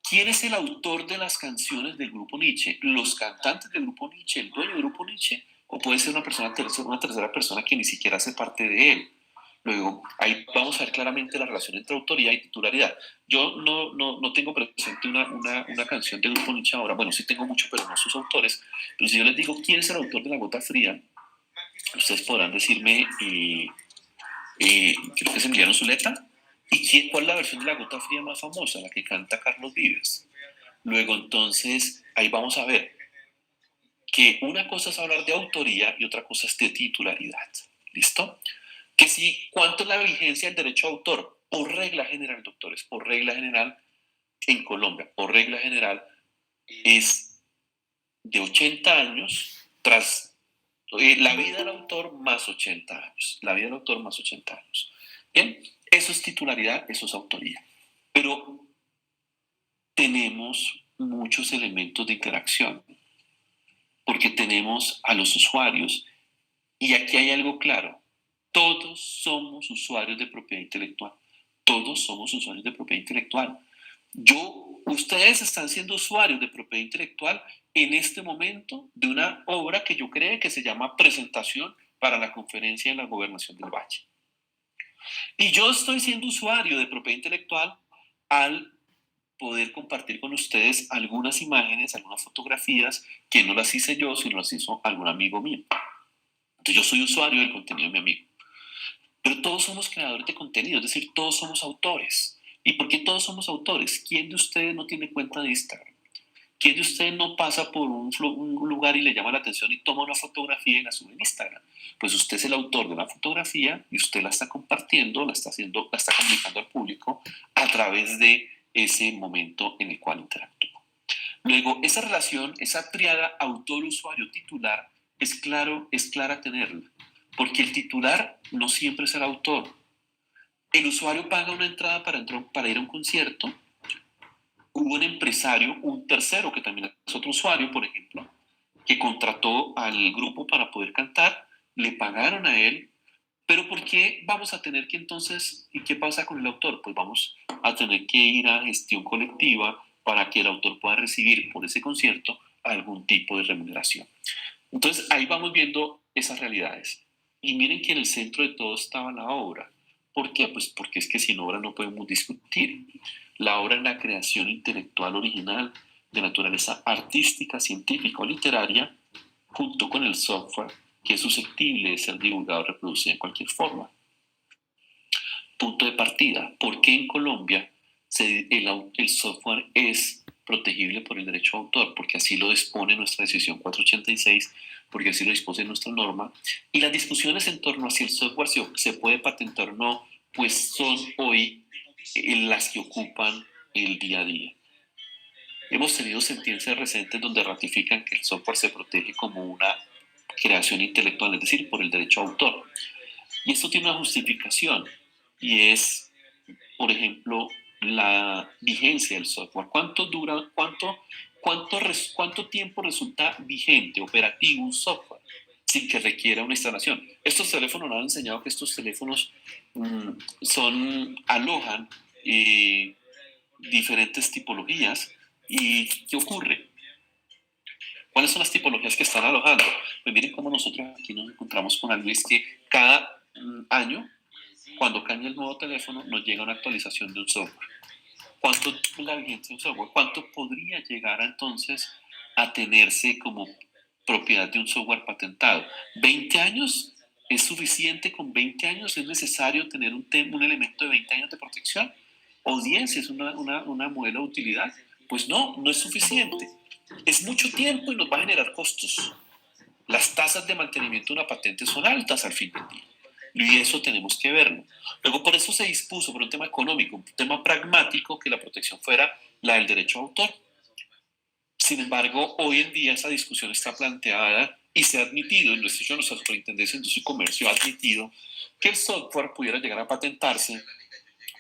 ¿Quién es el autor de las canciones del grupo Nietzsche? ¿Los cantantes del grupo Nietzsche, el dueño del grupo Nietzsche? ¿O puede ser una tercera persona que ni siquiera hace parte de él? Luego, ahí vamos a ver claramente la relación entre autoría y titularidad. Yo no tengo presente una canción del grupo Nietzsche ahora. Bueno, sí tengo mucho, pero no sus autores. Pero si yo les digo quién es el autor de La Gota Fría, ustedes podrán decirme, creo que es Emiliano Zuleta. ¿Y cuál es la versión de La Gota Fría más famosa? La que canta Carlos Vives. Luego, entonces, ahí vamos a ver que una cosa es hablar de autoría y otra cosa es de titularidad. ¿Listo? Que si, ¿cuánto es la vigencia del derecho a autor? Por regla general, doctores, por regla general, en Colombia, por regla general, es de 80 años tras la vida del autor más 80 años. La vida del autor más 80 años. Bien, eso es titularidad, eso es autoría. Pero tenemos muchos elementos de interacción, porque tenemos a los usuarios, y aquí hay algo claro: todos somos usuarios de propiedad intelectual. Todos somos usuarios de propiedad intelectual. Ustedes están siendo usuarios de propiedad intelectual en este momento de una obra que yo creé que se llama Presentación para la Conferencia de la Gobernación del Valle. Y yo estoy siendo usuario de propiedad intelectual al poder compartir con ustedes algunas imágenes, algunas fotografías que no las hice yo, sino las hizo algún amigo mío. Entonces yo soy usuario del contenido de mi amigo. Pero todos somos creadores de contenido, es decir, todos somos autores. ¿Y por qué todos somos autores? ¿Quién de ustedes no tiene cuenta de Instagram? ¿Quién de ustedes no pasa por un lugar y le llama la atención y toma una fotografía y la sube en Instagram? Pues usted es el autor de la fotografía y usted la está compartiendo, la está comunicando al público a través de ese momento en el cual interactúa. Luego, esa relación, esa triada autor-usuario-titular, es clara tenerla, porque el titular no siempre es el autor. El usuario paga una entrada para ir a un concierto. Hubo un empresario, un tercero que también es otro usuario, por ejemplo, que contrató al grupo para poder cantar, le pagaron a él, pero ¿por qué vamos a tener que entonces, y qué pasa con el autor? Pues vamos a tener que ir a gestión colectiva para que el autor pueda recibir por ese concierto algún tipo de remuneración. Entonces ahí vamos viendo esas realidades. Y miren que en el centro de todo estaba la obra. ¿Por qué? Pues porque es que sin obra no podemos discutir. La obra es la creación intelectual original de naturaleza artística, científica o literaria, junto con el software, que es susceptible de ser divulgado o reproducido en cualquier forma. Punto de partida: ¿por qué en Colombia el software es protegible por el derecho de autor? Porque así lo dispone nuestra decisión 486, porque así lo dispone nuestra norma. Y las discusiones en torno a si el software se puede patentar o no, pues son hoy las que ocupan el día a día. Hemos tenido sentencias recientes donde ratifican que el software se protege como una creación intelectual, es decir, por el derecho a autor. Y esto tiene una justificación, y es, por ejemplo, la vigencia del software. ¿Cuánto dura, cuánto tiempo resulta vigente, operativo un software sin que requiera una instalación? Estos teléfonos nos han enseñado que estos teléfonos alojan diferentes tipologías. ¿Y qué ocurre? ¿Cuáles son las tipologías que están alojando? Pues miren cómo nosotros aquí nos encontramos con algo, es que cada año, cuando cambia el nuevo teléfono, nos llega una actualización de un software. ¿Cuánto es la vigencia de un software? ¿Cuánto podría llegar entonces a tenerse como propiedad de un software patentado? ¿20 años? ¿Es suficiente con 20 años? ¿Es necesario tener un elemento de 20 años de protección? ¿O 10 es una modelo de utilidad? Pues no, no es suficiente. Es mucho tiempo y nos va a generar costos. Las tasas de mantenimiento de una patente son altas al fin del día. Y eso tenemos que verlo. Luego, por eso se dispuso, por un tema económico, un tema pragmático, que la protección fuera la del derecho a autor. Sin embargo, hoy en día esa discusión está planteada y se ha admitido, en nuestra Superintendencia de Industria y Comercio ha admitido que el software pudiera llegar a patentarse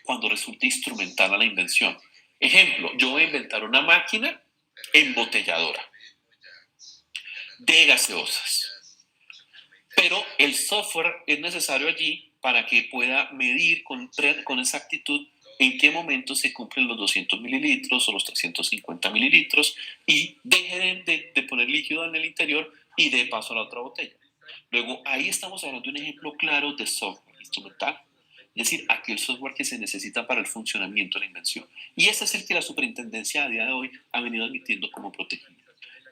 cuando resulte instrumental a la invención. Ejemplo, yo voy a inventar una máquina embotelladora de gaseosas, pero el software es necesario allí para que pueda medir con exactitud en qué momento se cumplen los 200 mililitros o los 350 mililitros y deje de poner líquido en el interior y dé paso a la otra botella. Luego, ahí estamos hablando de un ejemplo claro de software instrumental, es decir, aquel software que se necesita para el funcionamiento de la invención. Y ese es el que la superintendencia a día de hoy ha venido admitiendo como protegido.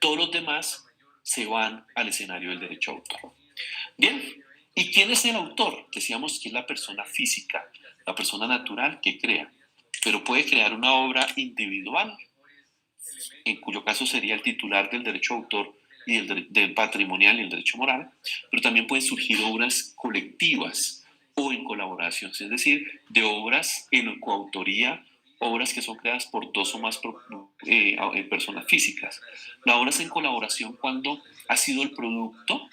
Todos los demás se van al escenario del derecho a autor. Bien, ¿y quién es el autor? Decíamos que es la persona física, la persona natural que crea, pero puede crear una obra individual, en cuyo caso sería el titular del derecho de autor y del patrimonial y el derecho moral, pero también pueden surgir obras colectivas o en colaboración, es decir, de obras en coautoría, obras que son creadas por dos o más personas físicas. La obra es en colaboración cuando ha sido el producto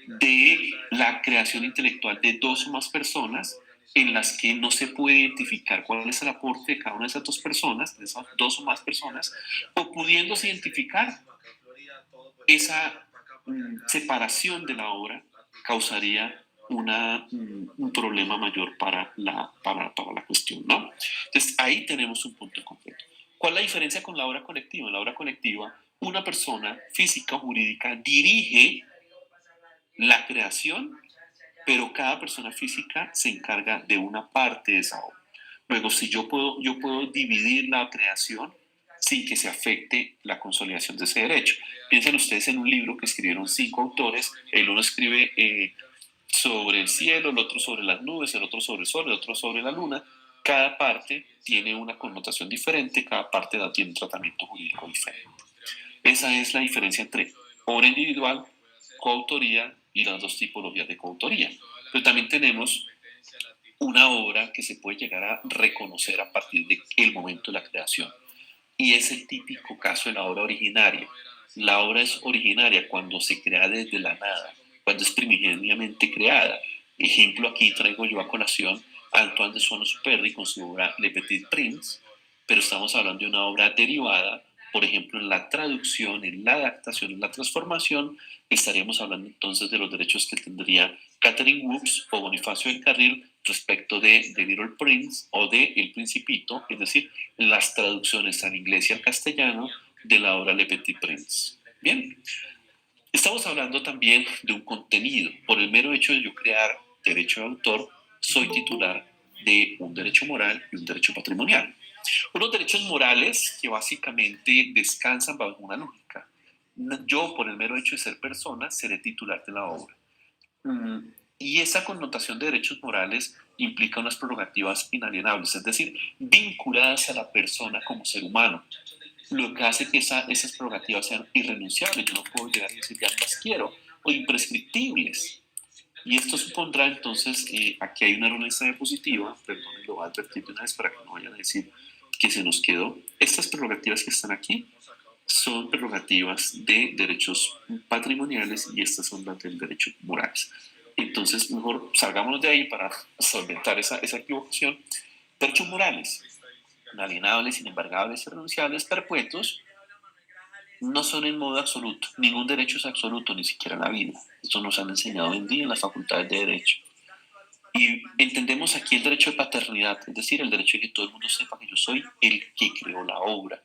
de la creación intelectual de dos o más personas en las que no se puede identificar cuál es el aporte de cada una de esas dos personas, de esas dos o más personas, o pudiéndose identificar esa separación de la obra causaría un problema mayor para la cuestión, ¿no? Entonces, ahí tenemos un punto concreto. ¿Cuál es la diferencia con la obra colectiva? En la obra colectiva, una persona física o jurídica dirige la creación, pero cada persona física se encarga de una parte de esa obra. Luego, si yo puedo dividir la creación sin que se afecte la consolidación de ese derecho. Piensen ustedes en un libro que escribieron 5 autores, el uno escribe sobre el cielo, el otro sobre las nubes, el otro sobre el sol, el otro sobre la luna. Cada parte tiene una connotación diferente, cada parte tiene un tratamiento jurídico diferente. Esa es la diferencia entre obra individual, coautoría y las dos tipologías de coautoría. Pero también tenemos una obra que se puede llegar a reconocer a partir del momento de la creación. Y es el típico caso de la obra originaria. La obra es originaria cuando se crea desde la nada, cuando es primigeniamente creada. Ejemplo, aquí traigo yo a colación a Antoine de Saint-Exupéry con su obra Le Petit Prince, pero estamos hablando de una obra derivada, por ejemplo, en la traducción, en la adaptación, en la transformación. Estaríamos hablando entonces de los derechos que tendría Catherine Woods o Bonifacio del Carril respecto de The Little Prince o de El Principito, es decir, las traducciones al inglés y al castellano de la obra Le Petit Prince. Bien, estamos hablando también de un contenido. Por el mero hecho de yo crear derecho de autor, soy titular de un derecho moral y un derecho patrimonial. Unos derechos morales que básicamente descansan bajo una lógica. Yo, por el mero hecho de ser persona, seré titular de la obra. Y esa connotación de derechos morales implica unas prerrogativas inalienables, es decir, vinculadas a la persona como ser humano, lo que hace que esas prerrogativas sean irrenunciables. Yo no puedo llegar a decir ya no las quiero, o imprescriptibles. Y esto supondrá entonces, aquí hay una error diapositiva, perdón, lo voy a advertir de una vez para que no vayan a decir que se nos quedó. Estas prerrogativas que están aquí son prerrogativas de derechos patrimoniales y estas son las del derecho morales. Entonces, mejor salgámonos de ahí para solventar esa equivocación. Derechos morales, inalienables, inembargables, irrenunciables, perpetuos, no son en modo absoluto. Ningún derecho es absoluto, ni siquiera la vida. Esto nos han enseñado hoy en día en las facultades de Derecho. Y entendemos aquí el derecho de paternidad, es decir, el derecho de que todo el mundo sepa que yo soy el que creó la obra.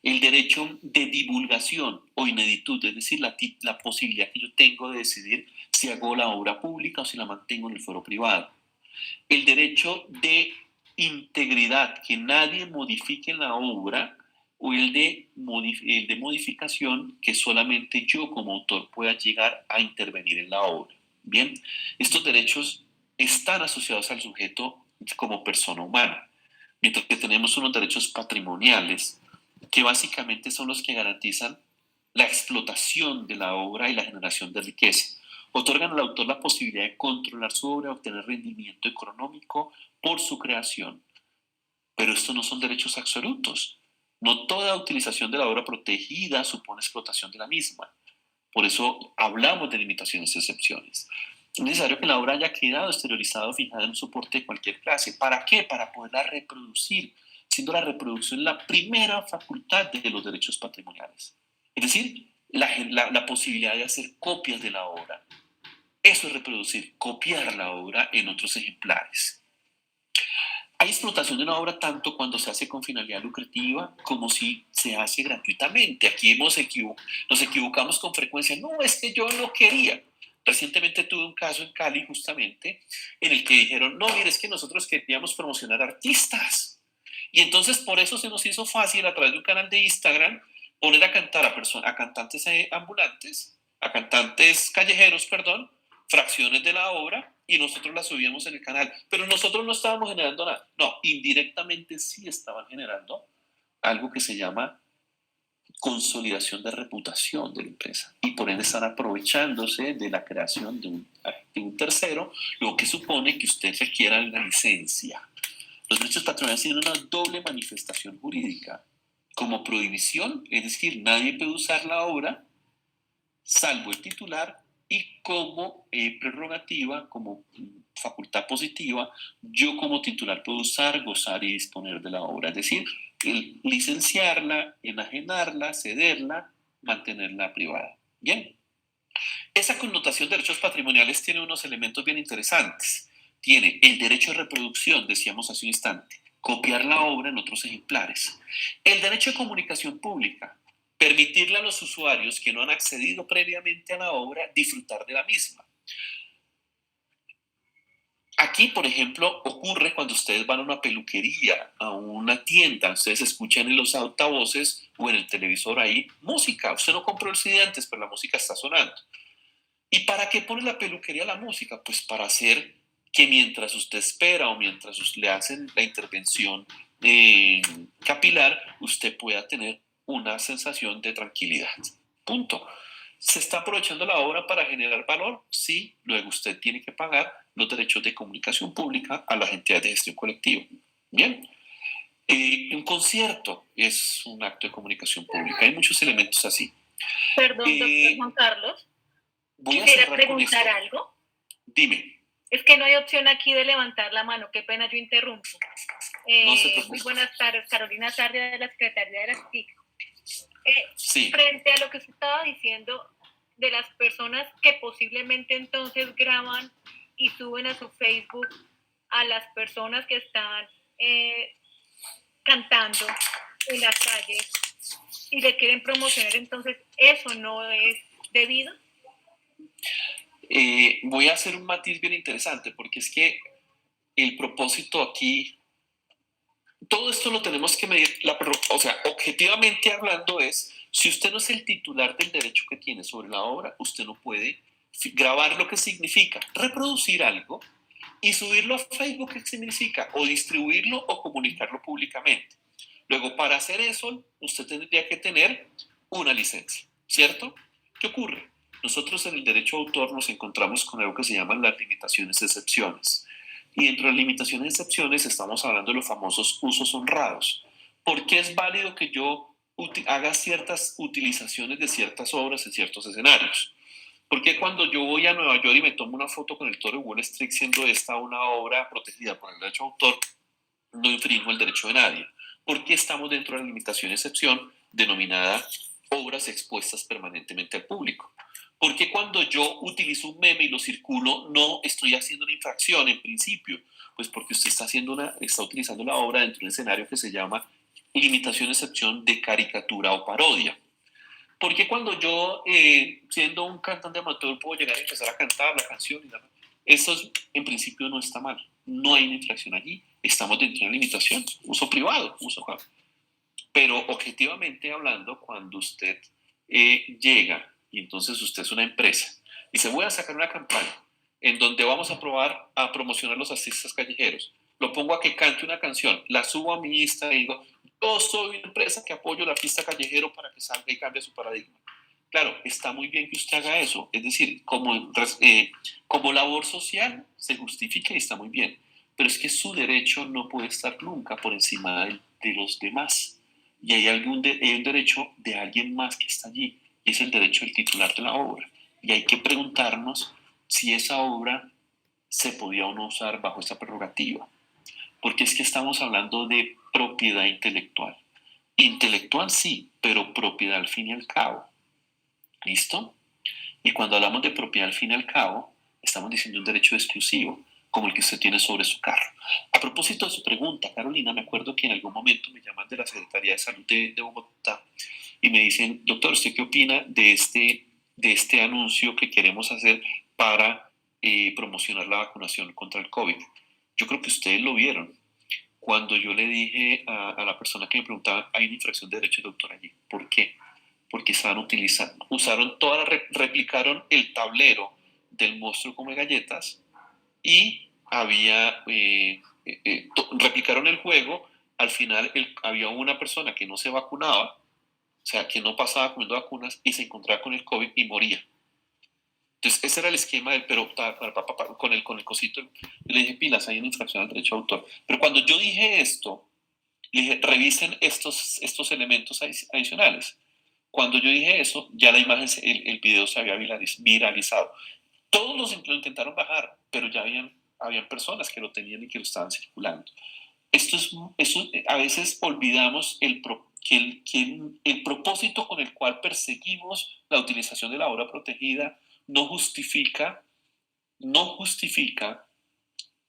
El derecho de divulgación o ineditud, es decir, la posibilidad que yo tengo de decidir si hago la obra pública o si la mantengo en el foro privado. El derecho de integridad, que nadie modifique la obra, o el de modificación, que solamente yo como autor pueda llegar a intervenir en la obra. Bien, estos derechos están asociados al sujeto como persona humana, mientras que tenemos unos derechos patrimoniales que básicamente son los que garantizan la explotación de la obra y la generación de riqueza. Otorgan al autor la posibilidad de controlar su obra, obtener rendimiento económico por su creación. Pero estos no son derechos absolutos. No toda utilización de la obra protegida supone explotación de la misma. Por eso hablamos de limitaciones y excepciones. Es necesario que la obra haya quedado exteriorizada o fijada en un soporte de cualquier clase. ¿Para qué? Para poderla reproducir, siendo la reproducción la primera facultad de los derechos patrimoniales. Es decir, la posibilidad de hacer copias de la obra. Eso es reproducir, copiar la obra en otros ejemplares. Hay explotación de una obra tanto cuando se hace con finalidad lucrativa como si se hace gratuitamente. Aquí nos equivocamos con frecuencia. No, es que yo no quería. Recientemente tuve un caso en Cali justamente en el que dijeron, no, mire, es que nosotros queríamos promocionar artistas. Y entonces por eso se nos hizo fácil a través de un canal de Instagram poner a cantar a cantantes ambulantes, a cantantes callejeros, perdón, fracciones de la obra y nosotros la subíamos en el canal. Pero nosotros no estábamos generando nada. No, indirectamente sí estaban generando algo que se llama consolidación de reputación de la empresa y por ende están aprovechándose de la creación de un tercero, lo que supone que usted requiera una licencia. Los derechos patrimoniales tienen una doble manifestación jurídica, como prohibición, es decir, nadie puede usar la obra salvo el titular, y como prerrogativa, como facultad positiva, yo como titular puedo usar, gozar y disponer de la obra, es decir, licenciarla, enajenarla, cederla, mantenerla privada. Bien, esa connotación de derechos patrimoniales tiene unos elementos bien interesantes. Tiene el derecho de reproducción, decíamos hace un instante, copiar la obra en otros ejemplares. El derecho de comunicación pública, permitirle a los usuarios que no han accedido previamente a la obra disfrutar de la misma. Aquí, por ejemplo, ocurre cuando ustedes van a una peluquería, a una tienda, ustedes escuchan en los altavoces o en el televisor ahí música. Usted no compró el CD antes, pero la música está sonando. ¿Y para qué pone la peluquería la música? Pues para hacer que mientras usted espera o mientras le hacen la intervención capilar, usted pueda tener una sensación de tranquilidad. Punto. ¿Se está aprovechando la obra para generar valor? Sí, luego usted tiene que pagar los derechos de comunicación pública a las entidades de gestión colectiva. Bien. Un concierto es un acto de comunicación pública. Hay muchos elementos así. Perdón, doctor Juan Carlos. Voy a Quisiera preguntar algo. Dime. Es que no hay opción aquí de levantar la mano. Qué pena, yo interrumpo. No se preocupe. Muy buenas tardes, Carolina Sarria de la Secretaría de las TIC. Sí. Frente a lo que usted estaba diciendo de las personas que posiblemente entonces graban y suben a su Facebook a las personas que están cantando en las calles y le quieren promocionar, entonces eso no es debido. Voy a hacer un matiz bien interesante, porque es que el propósito aquí, todo esto lo tenemos que medir, o sea, objetivamente hablando es, si usted no es el titular del derecho que tiene sobre la obra, usted no puede grabar, lo que significa reproducir algo y subirlo a Facebook, ¿qué significa? O distribuirlo o comunicarlo públicamente. Luego, para hacer eso, usted tendría que tener una licencia, ¿cierto? ¿Qué ocurre? Nosotros en el derecho de autor nos encontramos con algo que se llaman las limitaciones y excepciones. Y dentro de las limitaciones y excepciones estamos hablando de los famosos usos honrados. ¿Por qué es válido que yo haga ciertas utilizaciones de ciertas obras en ciertos escenarios? ¿Por qué cuando yo voy a Nueva York y me tomo una foto con el toro de Wall Street, siendo esta una obra protegida por el derecho de autor, no infringo el derecho de nadie? ¿Por qué estamos dentro de la limitación y excepción denominada obras expuestas permanentemente al público? Porque cuando yo utilizo un meme y lo circulo, no estoy haciendo una infracción en principio, pues porque usted está utilizando la obra dentro de un escenario que se llama limitación excepción de caricatura o parodia. Porque cuando yo, siendo un cantante amateur, puedo llegar a empezar a cantar la canción y eso en principio no está mal, no hay una infracción allí, estamos dentro de una limitación, uso privado, pero objetivamente hablando, cuando usted llega y entonces usted es una empresa y se voy a sacar una campaña en donde vamos a probar a promocionar los artistas callejeros, lo pongo a que cante una canción, la subo a mi Insta y digo, yo soy una empresa que apoyo al artista callejero para que salga y cambie su paradigma. Claro, está muy bien que usted haga eso, es decir, como labor social se justifica y está muy bien, pero es que su derecho no puede estar nunca por encima de los demás. Y hay un derecho de alguien más que está allí, y es el derecho del titular de la obra. Y hay que preguntarnos si esa obra se podía o no usar bajo esta prerrogativa. Porque es que estamos hablando de propiedad intelectual. Intelectual sí, pero propiedad al fin y al cabo. ¿Listo? Y cuando hablamos de propiedad al fin y al cabo, estamos diciendo un derecho exclusivo, como el que usted tiene sobre su carro. A propósito de su pregunta, Carolina, me acuerdo que en algún momento me llaman de la Secretaría de Salud de Bogotá y me dicen, doctor, ¿usted qué opina de este anuncio que queremos hacer para promocionar la vacunación contra el COVID? Yo creo que ustedes lo vieron. Cuando yo le dije a la persona que me preguntaba, hay una infracción de derechos de autor allí. ¿Por qué? Porque replicaron el tablero del monstruo come galletas y replicaron el juego. Al final había una persona que no se vacunaba sea, que no pasaba comiendo vacunas y se encontraba con el COVID y moría. Entonces, ese era el esquema del, pero con el cosito, yo le dije, pilas, hay una infracción al derecho de autor. Pero cuando yo dije esto, le dije, revisen estos elementos adicionales. Cuando yo dije eso, ya la imagen, el video se había viralizado. Todos lo intentaron bajar, pero ya habían personas que lo tenían y que lo estaban circulando. A veces olvidamos que el propósito con el cual perseguimos la utilización de la obra protegida no justifica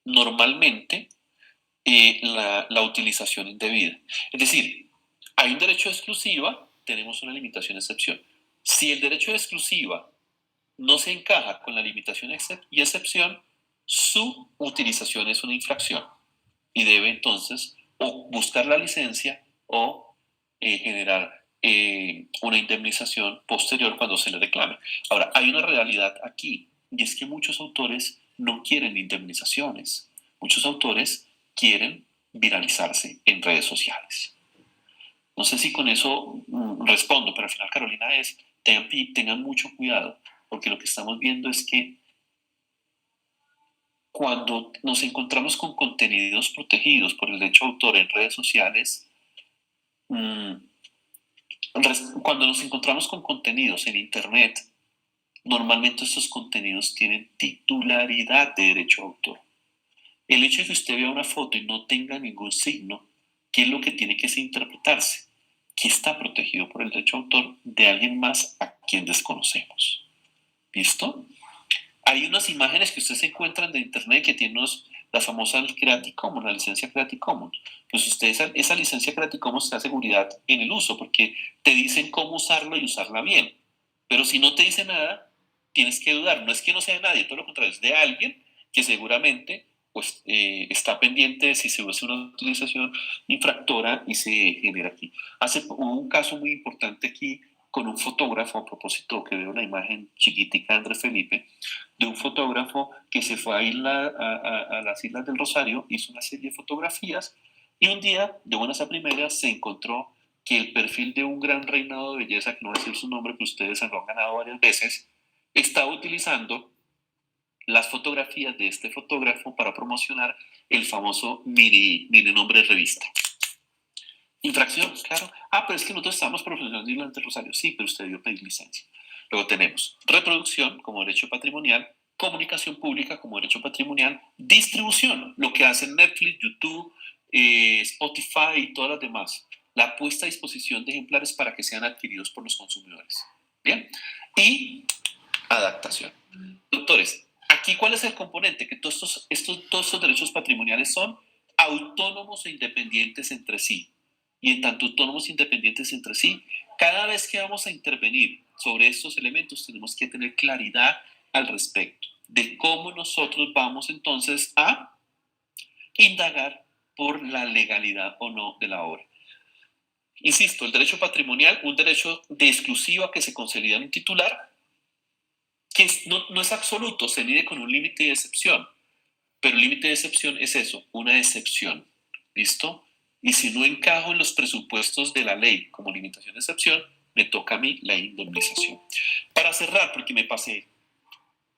normalmente la utilización indebida. Es decir, hay un derecho de exclusiva, tenemos una limitación de excepción. Si el derecho de exclusiva no se encaja con la limitación y excepción, su utilización es una infracción y debe entonces o buscar la licencia o generar una indemnización posterior cuando se le reclame. Ahora, hay una realidad aquí y es que muchos autores no quieren indemnizaciones. Muchos autores quieren viralizarse en redes sociales. No sé si con eso respondo, pero al final, Carolina, tengan mucho cuidado, porque lo que estamos viendo es que cuando nos encontramos con contenidos protegidos por el derecho de autor en redes sociales, cuando nos encontramos con contenidos en Internet, normalmente estos contenidos tienen titularidad de derecho de autor. El hecho de que usted vea una foto y no tenga ningún signo, ¿qué es lo que tiene que interpretarse? Que está protegido por el derecho de autor de alguien más a quien desconocemos. ¿Listo? Hay unas imágenes que ustedes encuentran de internet que tienen la famosa Creative Commons, la licencia Creative Commons. Pues esa licencia Creative Commons te da seguridad en el uso porque te dicen cómo usarlo y usarla bien. Pero si no te dice nada, tienes que dudar. No es que no sea de nadie, todo lo contrario, es de alguien que seguramente pues, está pendiente de si se usa una utilización infractora y se genera aquí. Hubo un caso muy importante aquí con un fotógrafo, a propósito que veo la imagen chiquitica de Andrés Felipe, de un fotógrafo que se fue a las Islas del Rosario, hizo una serie de fotografías y un día, de buenas a primeras, se encontró que el perfil de un gran reinado de belleza, que no voy a decir su nombre, que ustedes han ganado varias veces, estaba utilizando las fotografías de este fotógrafo para promocionar el famoso mini nombre de revista. Infracción, claro. Pero es que nosotros estamos promocionando Islas del Rosario. Sí, pero usted debió pedir licencia. Luego tenemos reproducción como derecho patrimonial, comunicación pública como derecho patrimonial, distribución, lo que hacen Netflix, YouTube, Spotify y todas las demás. La puesta a disposición de ejemplares para que sean adquiridos por los consumidores. Bien. Y adaptación. Doctores, aquí ¿cuál es el componente? Que todos estos derechos patrimoniales son autónomos e independientes entre sí. Y en tanto autónomos e independientes entre sí, cada vez que vamos a intervenir sobre estos elementos tenemos que tener claridad al respecto de cómo nosotros vamos entonces a indagar por la legalidad o no de la obra. Insisto, el derecho patrimonial, un derecho de exclusiva que se consolida en un titular, que no es absoluto, se mide con un límite de excepción, pero el límite de excepción es eso, una excepción. ¿Listo? Y si no encajo en los presupuestos de la ley como limitación de excepción, me toca a mí la indemnización. Para cerrar, porque me pasé,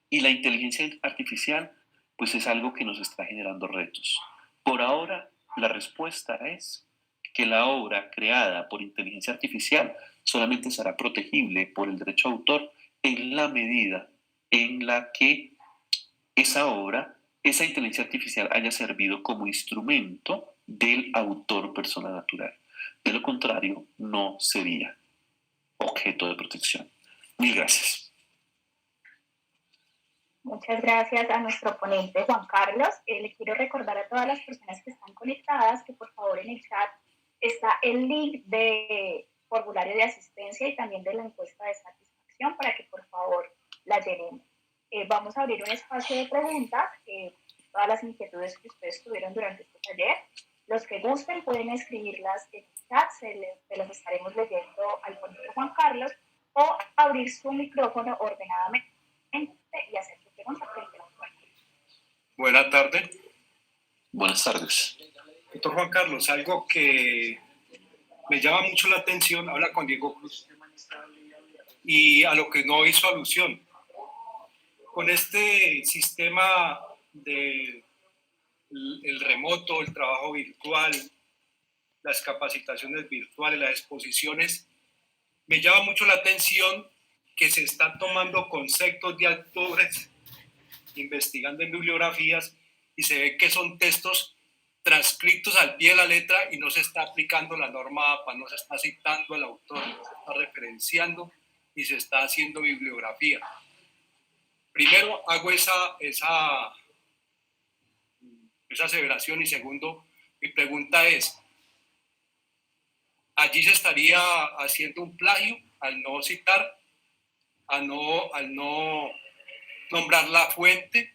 y la inteligencia artificial, pues es algo que nos está generando retos. Por ahora, la respuesta es que la obra creada por inteligencia artificial solamente será protegible por el derecho de autor en la medida en la que esa obra, esa inteligencia artificial haya servido como instrumento del autor persona natural. De lo contrario, no sería objeto de protección. Mil gracias. Muchas gracias a nuestro ponente Juan Carlos. Le quiero recordar a todas las personas que están conectadas que por favor en el chat está el link de formulario de asistencia y también de la encuesta de satisfacción para que por favor la llenemos. Vamos a abrir un espacio de preguntas, todas las inquietudes que ustedes tuvieron durante este taller. Los que gusten pueden escribirlas en el chat, se las estaremos leyendo al ponente Juan Carlos, o abrir su micrófono ordenadamente y hacer su pregunta. Buenas tardes. Buenas tardes. Doctor Juan Carlos, algo que me llama mucho la atención, habla con Diego Cruz, y a lo que no hizo alusión. Con este sistema de el remoto, el trabajo virtual, las capacitaciones virtuales, las exposiciones, me llama mucho la atención que se están tomando conceptos de autores, investigando en bibliografías, y se ve que son textos transcritos al pie de la letra y no se está aplicando la norma APA, no se está citando al autor, no se está referenciando y se está haciendo bibliografía. Primero hago esa aseveración, y segundo, mi pregunta es, allí se estaría haciendo un plagio al no citar, al no nombrar la fuente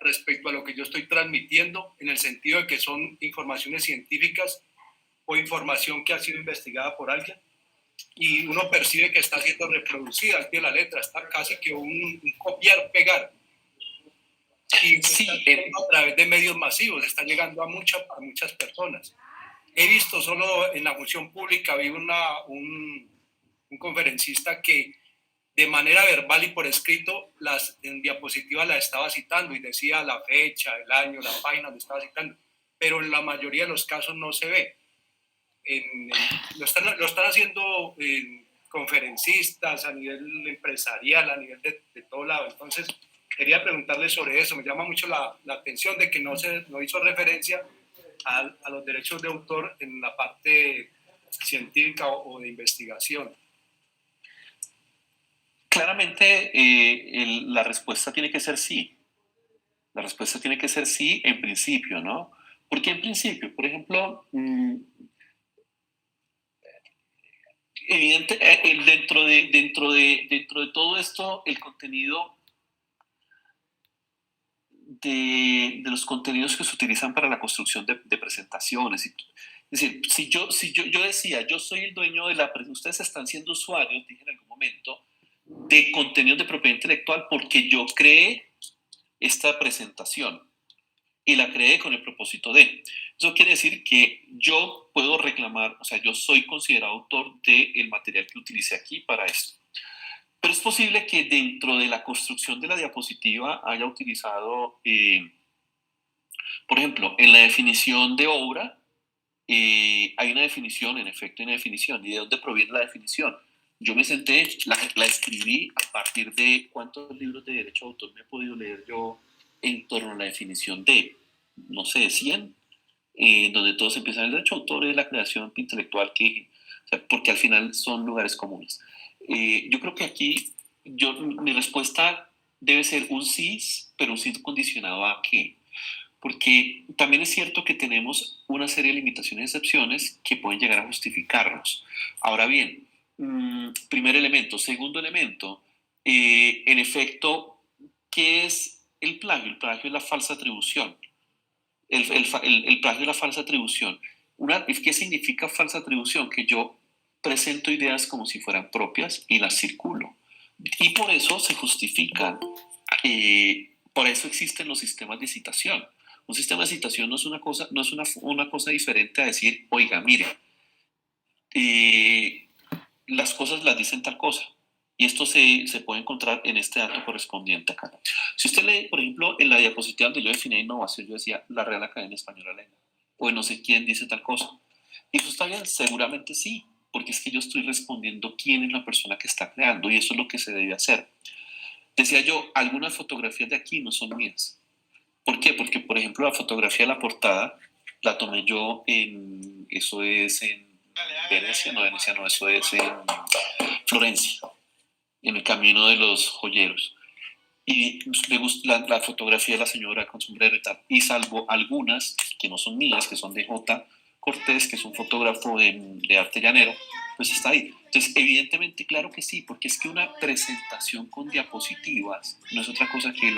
respecto a lo que yo estoy transmitiendo, en el sentido de que son informaciones científicas o información que ha sido investigada por alguien, y uno percibe que está siendo reproducida al pie de la letra, está casi que un copiar-pegar. Y sí, a través de medios masivos, está llegando a muchas personas. He visto solo en la función pública, vi un conferencista que de manera verbal y por escrito en diapositivas la estaba citando y decía la fecha, el año, la página donde estaba citando, pero en la mayoría de los casos no se ve. Lo están haciendo conferencistas a nivel empresarial, a nivel de todo lado. Entonces, quería preguntarle sobre eso. Me llama mucho la atención de que no hizo referencia a los derechos de autor en la parte científica o de investigación. Claramente, la respuesta tiene que ser sí. La respuesta tiene que ser sí en principio, ¿no? Porque en principio, por ejemplo, dentro de todo esto, el contenido de los contenidos que se utilizan para la construcción de presentaciones. Es decir, si yo decía, yo soy el dueño de ustedes están siendo usuarios, dije en algún momento, de contenidos de propiedad intelectual porque yo creé esta presentación y la creé con el propósito de. Eso quiere decir que yo puedo reclamar, o sea, yo soy considerado autor del material que utilicé aquí para esto. Pero es posible que dentro de la construcción de la diapositiva haya utilizado, por ejemplo, en la definición de obra, hay una definición, en efecto hay una definición. ¿Y de dónde proviene la definición? Yo me senté, la escribí a partir de cuántos libros de derecho de autor me he podido leer yo en torno a la definición de, no sé, 100, donde todos empiezan el derecho de autor es la creación intelectual, o sea, porque al final son lugares comunes. Yo creo que aquí mi respuesta debe ser un sí, pero un sí condicionado a qué. Porque también es cierto que tenemos una serie de limitaciones y excepciones que pueden llegar a justificarnos. Ahora bien, primer elemento. Segundo elemento, en efecto, ¿qué es el plagio? El plagio es la falsa atribución. El plagio es la falsa atribución. ¿Qué significa falsa atribución? Que yo presento ideas como si fueran propias y las circulo. Y por eso se justifican, por eso existen los sistemas de citación. Un sistema de citación no es una cosa diferente a decir, oiga, mire, las cosas las dicen tal cosa. Y esto se puede encontrar en este dato correspondiente acá. Si usted lee, por ejemplo, en la diapositiva donde yo definí innovación, yo decía la Real Academia Española de la Lengua. Pues no sé quién dice tal cosa. ¿Y eso está bien? Seguramente sí, porque es que yo estoy respondiendo quién es la persona que está creando, y eso es lo que se debe hacer. Decía yo, algunas fotografías de aquí no son mías. ¿Por qué? Porque, por ejemplo, la fotografía de la portada la tomé yo eso es en Venecia, no, eso es en Florencia, en el Camino de los Joyeros. Y me gusta la fotografía de la señora con sombrero y tal. Y salvo algunas que no son mías, que son de J. Cortés, que es un fotógrafo de arte llanero, pues está ahí. Entonces, evidentemente, claro que sí, porque es que una presentación con diapositivas no es otra cosa que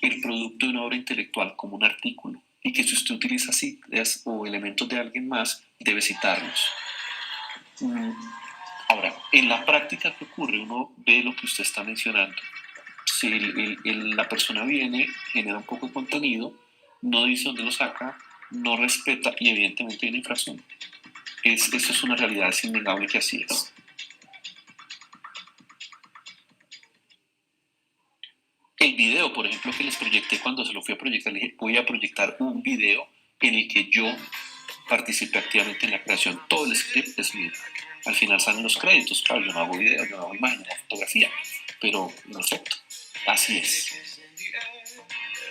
el producto de una obra intelectual como un artículo, y que si usted utiliza citas o elementos de alguien más, debe citarlos. Ahora, en la práctica, ¿qué ocurre? Uno ve lo que usted está mencionando. Si la persona viene, genera un poco de contenido, no dice dónde lo saca, no respeta, y evidentemente hay una infracción. Eso es una realidad, es innegable que así es. El video, por ejemplo, que les proyecté cuando se lo fui a proyectar, le dije, voy a proyectar un video en el que yo participé activamente en la creación. Todo el script es mío. Al final salen los créditos. Claro, yo no hago video, yo no hago imagen, no hago fotografía, pero en efecto, así es.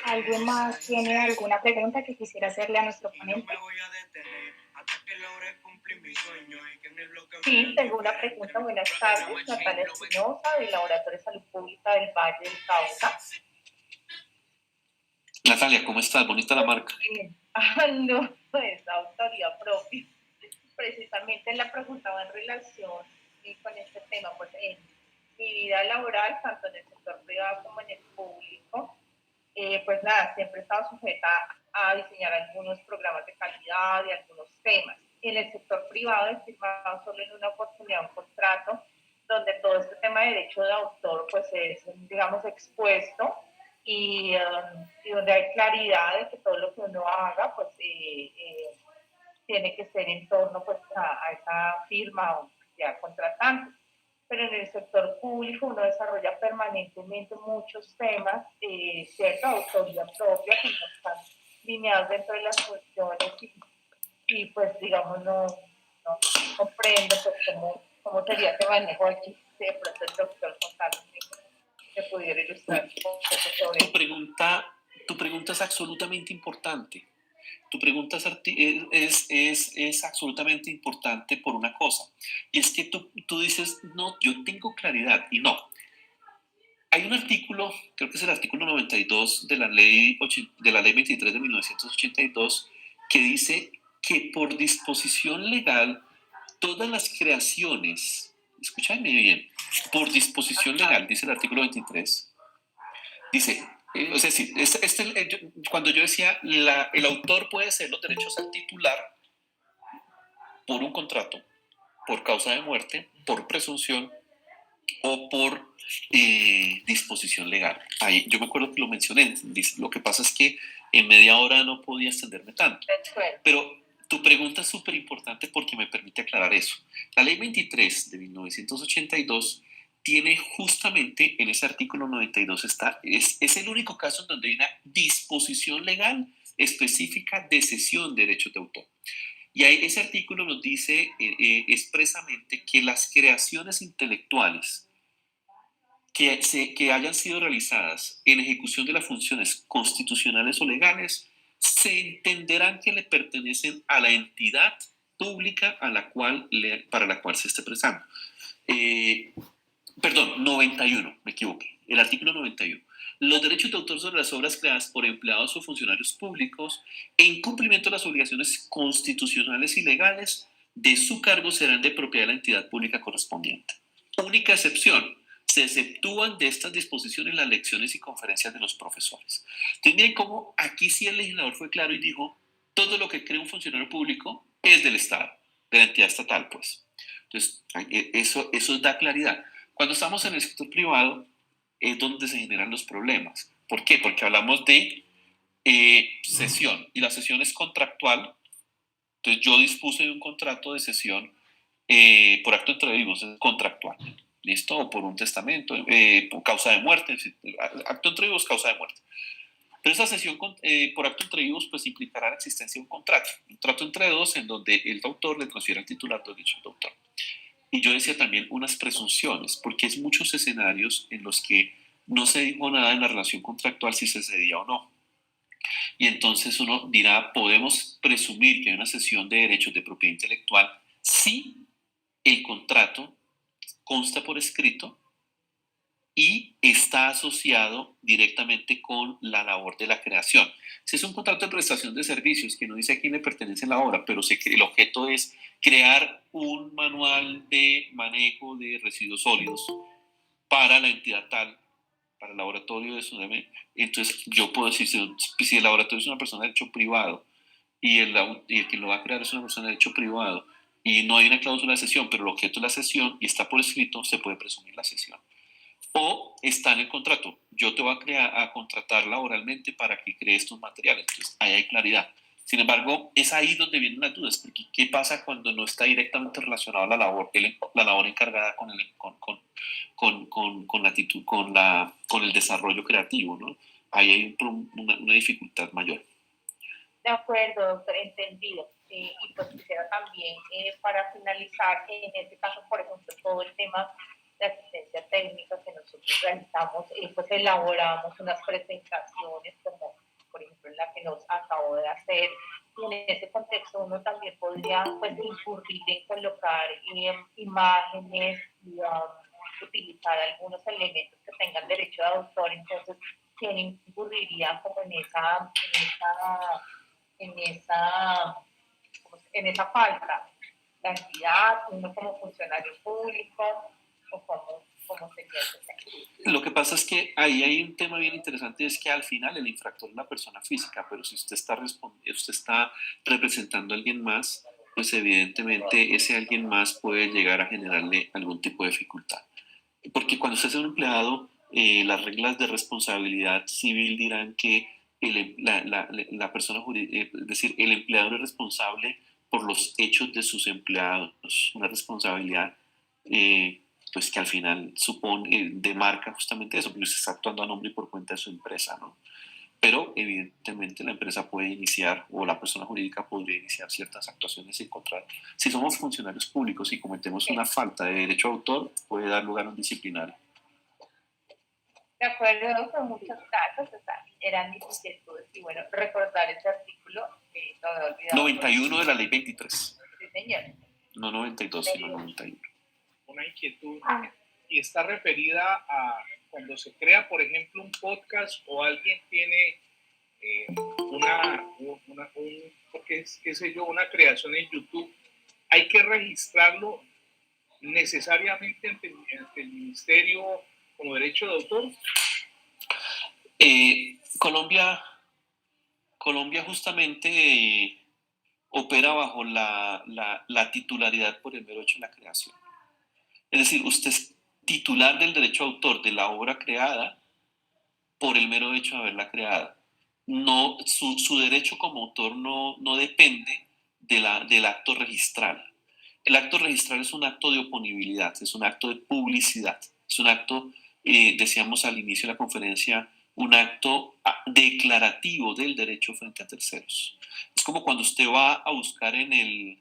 ¿Alguien más tiene alguna pregunta que quisiera hacerle a nuestro ponente? Sí, tengo una pregunta. Buenas tardes, Natalia Espinosa, del Laboratorio de Salud Pública del Valle del Cauca. Natalia, ¿cómo estás? Bonita la marca. No, pues autoría propia. Precisamente la preguntaba en relación con este tema, pues en mi vida laboral, tanto en el sector privado como en el público, pues nada, siempre he estado sujeta a diseñar algunos programas de calidad y algunos temas. En el sector privado he firmado solo en una oportunidad un contrato donde todo este tema de derecho de autor pues es, digamos, expuesto y donde hay claridad de que todo lo que uno haga pues tiene que ser en torno pues a esa firma o ya contratante. Pero en el sector público uno desarrolla permanentemente muchos temas, cierta autoría propia, que no están lineados dentro de las funciones y pues digamos no comprendo pues cómo sería ese manejo aquí. De pronto el doctor González me pudiera ilustrar un poco sobre Tu pregunta es absolutamente importante. Tu pregunta es absolutamente importante por una cosa, y es que tú dices, no, yo tengo claridad, y no. Hay un artículo, creo que es el artículo 92 de la ley 23 de 1982, que dice que por disposición legal, todas las creaciones, escúchame bien, por disposición legal, dice el artículo 23, dice, o sea, sí, cuando yo decía, el autor puede ceder los derechos al titular por un contrato, por causa de muerte, por presunción o por disposición legal. Ahí, yo me acuerdo que lo mencioné, lo que pasa es que en media hora no podía extenderme tanto, pero tu pregunta es súper importante porque me permite aclarar eso. La ley 23 de 1982 tiene justamente en ese artículo 92 es el único caso en donde hay una disposición legal específica de cesión de derechos de autor. Y ahí ese artículo nos dice expresamente que las creaciones intelectuales que hayan sido realizadas en ejecución de las funciones constitucionales o legales se entenderán que le pertenecen a la entidad pública para la cual se esté prestando. Perdón, 91, me equivoqué, el artículo 91. Los derechos de autor sobre las obras creadas por empleados o funcionarios públicos en cumplimiento de las obligaciones constitucionales y legales de su cargo serán de propiedad de la entidad pública correspondiente. Única excepción, se exceptúan de estas disposiciones las lecciones y conferencias de los profesores. Entonces miren cómo aquí sí el legislador fue claro y dijo, todo lo que crea un funcionario público es del Estado, de la entidad estatal, pues. Entonces, eso da claridad. Cuando estamos en el sector privado es donde se generan los problemas. ¿Por qué? Porque hablamos de cesión y la cesión es contractual. Entonces yo dispuse de un contrato de cesión por acto entre vivos, es contractual. ¿Listo? O por un testamento, por causa de muerte. Acto entre vivos, causa de muerte. Pero esa cesión por acto entre vivos pues implicará la existencia de un contrato entre dos en donde el autor le transfiere al titular los derechos de autor. Y yo decía también unas presunciones, porque es muchos escenarios en los que no se dijo nada en la relación contractual si se cedía o no. Y entonces uno dirá, podemos presumir que hay una cesión de derechos de propiedad intelectual si el contrato consta por escrito y está asociado directamente con la labor de la creación. Si es un contrato de prestación de servicios que no dice a quién le pertenece la obra, pero el objeto es crear un manual de manejo de residuos sólidos para la entidad tal, para el laboratorio de SUNAME, entonces yo puedo decir, si el laboratorio es una persona de derecho privado y el que lo va a crear es una persona de derecho privado y no hay una cláusula de cesión, pero el objeto es la cesión y está por escrito, se puede presumir la cesión. O está en el contrato, yo te voy a contratar laboralmente para que crees estos materiales, entonces ahí hay claridad. Sin embargo, es ahí donde vienen las dudas, porque ¿qué pasa cuando no está directamente relacionado a la labor encargada con la actitud, con el desarrollo creativo, ¿no? Ahí hay una dificultad mayor. De acuerdo, doctor, entendido. Y pues quisiera también, para finalizar, en este caso, por ejemplo, todo el tema de asistencia técnica que nosotros realizamos, pues elaboramos unas presentaciones como, por ejemplo, la que nos acabó de hacer. Y en ese contexto uno también podría pues incurrir en colocar imágenes y utilizar algunos elementos que tengan derecho de autor. Entonces, ¿quién incurriría como en esa falta? ¿La entidad, uno como funcionario público, o cómo sería ese tema? Lo que pasa es que ahí hay un tema bien interesante, es que al final el infractor es la persona física, pero si usted está representando a alguien más, pues evidentemente ese alguien más puede llegar a generarle algún tipo de dificultad. Porque cuando usted es un empleado, las reglas de responsabilidad civil dirán que la persona jurídica, es decir, el empleador es responsable por los hechos de sus empleados, una responsabilidad pues que al final demarca justamente eso, porque usted está actuando a nombre y por cuenta de su empresa, ¿no? Pero evidentemente la empresa puede iniciar, o la persona jurídica podría iniciar ciertas actuaciones en contra. Si somos funcionarios públicos y cometemos una falta de derecho a autor, puede dar lugar a un disciplinario. De acuerdo, con muchos datos, eran mis inquietudes. Y bueno, recordar ese artículo que lo había olvidado. 91 de la ley 23. Sí, señor. No 92, sino 91. Una inquietud, y está referida a cuando se crea, por ejemplo, un podcast o alguien tiene una creación en YouTube, hay que registrarlo necesariamente ante el ministerio como derecho de autor. Colombia justamente opera bajo la titularidad por el mero hecho de la creación. Es decir, usted es titular del derecho de autor de la obra creada por el mero hecho de haberla creada. No, su derecho como autor no depende del acto registral. El acto registral es un acto de oponibilidad, es un acto de publicidad, es un acto, decíamos al inicio de la conferencia, un acto declarativo del derecho frente a terceros. Es como cuando usted va a buscar en el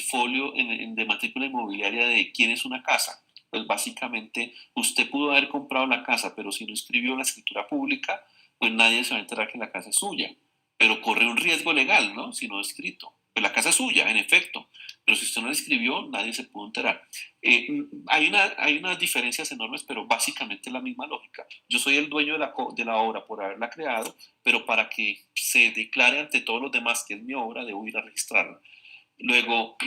folio de matrícula inmobiliaria de quién es una casa. Pues básicamente usted pudo haber comprado la casa, pero si no escribió la escritura pública, pues nadie se va a enterar que la casa es suya. Pero corre un riesgo legal, ¿no? Si no es escrito. Pues la casa es suya, en efecto. Pero si usted no la escribió, nadie se pudo enterar. Hay unas diferencias enormes, pero básicamente es la misma lógica. Yo soy el dueño de la obra por haberla creado, pero para que se declare ante todos los demás que es mi obra, debo ir a registrarla. Luego,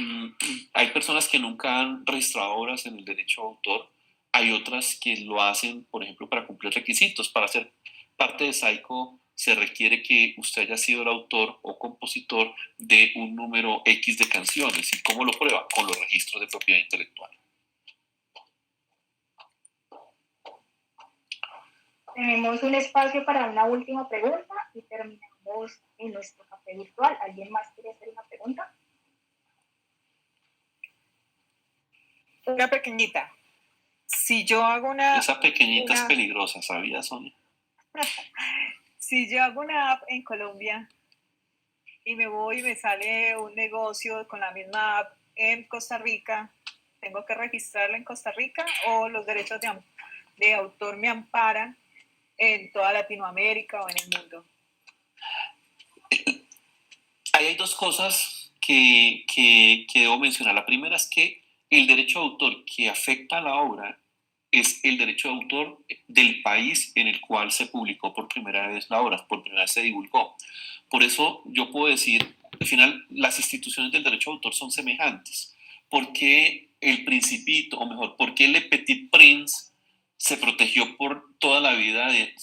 hay personas que nunca han registrado obras en el derecho de autor. Hay otras que lo hacen, por ejemplo, para cumplir requisitos. Para ser parte de SAICO se requiere que usted haya sido el autor o compositor de un número X de canciones. ¿Y cómo lo prueba? Con los registros de propiedad intelectual. Tenemos un espacio para una última pregunta y terminamos en nuestro café virtual. ¿Alguien más quiere hacer una pregunta? Una pequeñita. Si yo hago una... Esa pequeñita es peligrosa, ¿sabías, Sonia? Si yo hago una app en Colombia y me voy y me sale un negocio con la misma app en Costa Rica, ¿tengo que registrarla en Costa Rica o los derechos de autor me amparan en toda Latinoamérica o en el mundo? Ahí hay dos cosas que debo mencionar. La primera es que el derecho de autor que afecta a la obra es el derecho de autor del país en el cual se publicó por primera vez la obra, por primera vez se divulgó. Por eso yo puedo decir, al final, las instituciones del derecho de autor son semejantes. ¿Por qué el Principito, o mejor, por qué Le Petit Prince se protegió por toda la vida de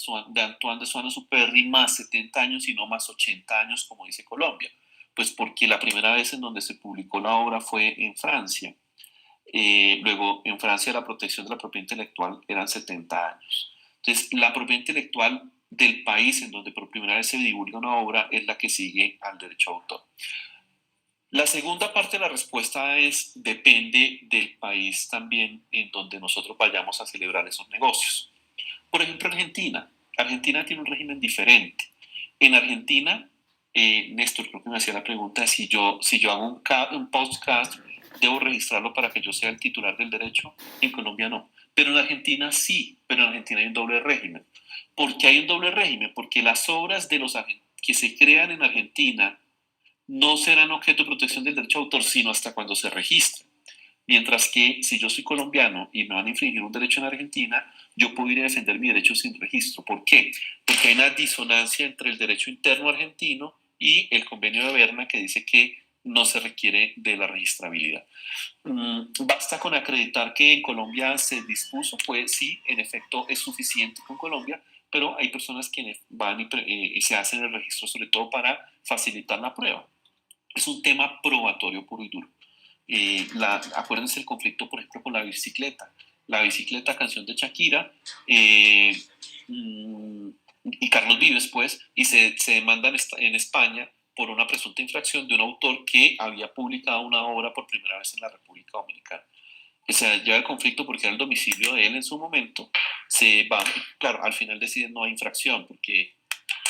Antoine de Saint-Exupéry más 70 años y no más 80 años, como dice Colombia? Pues porque la primera vez en donde se publicó la obra fue en Francia. Luego, en Francia la protección de la propiedad intelectual eran 70 años. Entonces, la propiedad intelectual del país en donde por primera vez se divulga una obra es la que sigue al derecho de autor. La segunda parte de la respuesta es, depende del país también en donde nosotros vayamos a celebrar esos negocios. Por ejemplo, Argentina. Argentina tiene un régimen diferente. En Argentina, Néstor, creo que me hacía la pregunta, si yo hago un podcast, ¿debo registrarlo para que yo sea el titular del derecho? En Colombia no. Pero en Argentina sí, pero en Argentina hay un doble régimen. ¿Por qué hay un doble régimen? Porque las obras que se crean en Argentina no serán objeto de protección del derecho de autor, sino hasta cuando se registren. Mientras que si yo soy colombiano y me van a infringir un derecho en Argentina, yo puedo ir a defender mi derecho sin registro. ¿Por qué? Porque hay una disonancia entre el derecho interno argentino y el convenio de Berna que dice que no se requiere de la registrabilidad. Basta con acreditar que en Colombia se dispuso, pues sí, en efecto es suficiente con Colombia, pero hay personas que van y se hacen el registro sobre todo para facilitar la prueba. Es un tema probatorio puro y duro. Acuérdense el conflicto, por ejemplo, con la bicicleta. La bicicleta, canción de Shakira, y Carlos Vives, pues, y se demandan en España por una presunta infracción de un autor que había publicado una obra por primera vez en la República Dominicana. O sea, lleva el conflicto porque era el domicilio de él en su momento. Se va, claro, al final deciden no hay infracción, porque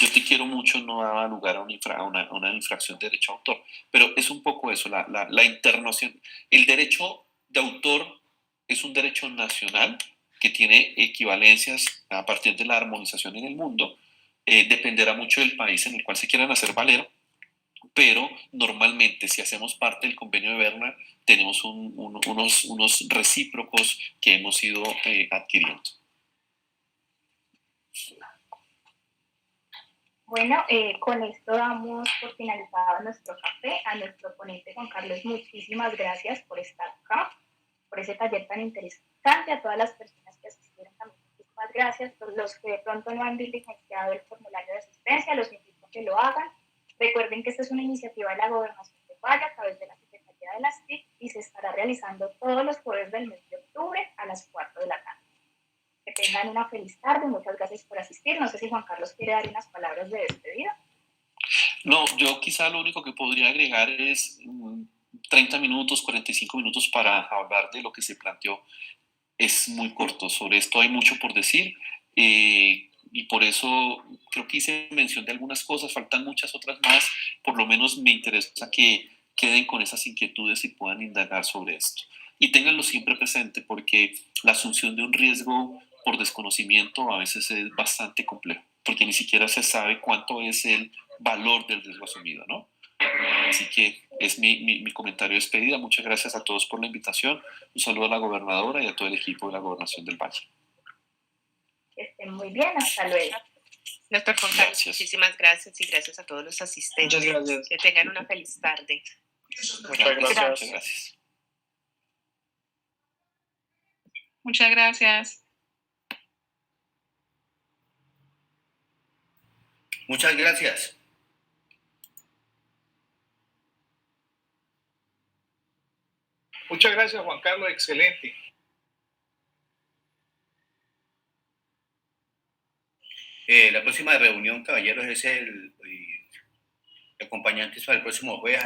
yo te quiero mucho no daba lugar a una infracción de derecho de autor. Pero es un poco eso, la internación. El derecho de autor es un derecho nacional que tiene equivalencias a partir de la armonización en el mundo. Dependerá mucho del país en el cual se quieran hacer valer, pero normalmente si hacemos parte del convenio de Berna tenemos unos recíprocos que hemos ido adquiriendo. Bueno, con esto damos por finalizado nuestro café. A nuestro ponente Juan Carlos, muchísimas gracias por estar acá, por ese taller tan interesante. A todas las personas que asistieron también, muchísimas gracias. Por los que de pronto no han diligenciado el formulario de asistencia, los invito a que lo hagan. Recuerden que esta es una iniciativa de la Gobernación de Valle a través de la Secretaría de las TIC y se estará realizando todos los jueves del mes de octubre a las 4 de la tarde. Que tengan una feliz tarde, muchas gracias por asistir. No sé si Juan Carlos quiere dar unas palabras de despedida. No, yo quizá lo único que podría agregar es 30 minutos, 45 minutos para hablar de lo que se planteó. Es muy corto, sobre esto hay mucho por decir y por eso creo que hice mención de algunas cosas, faltan muchas otras más, por lo menos me interesa que queden con esas inquietudes y puedan indagar sobre esto. Y ténganlo siempre presente porque la asunción de un riesgo por desconocimiento a veces es bastante complejo, porque ni siquiera se sabe cuánto es el valor del riesgo asumido, ¿no? Así que es mi comentario de despedida. Muchas gracias a todos por la invitación. Un saludo a la gobernadora y a todo el equipo de la Gobernación del Valle. Que estén muy bien, hasta luego. Doctor Juan Carlos, muchísimas gracias y gracias a todos los asistentes. Muchas gracias. Que tengan una feliz tarde. Muchas gracias. Muchas gracias. Muchas gracias. Muchas gracias. Muchas gracias, Juan Carlos, excelente. La próxima reunión, caballeros, es el acompañante para el próximo jueves.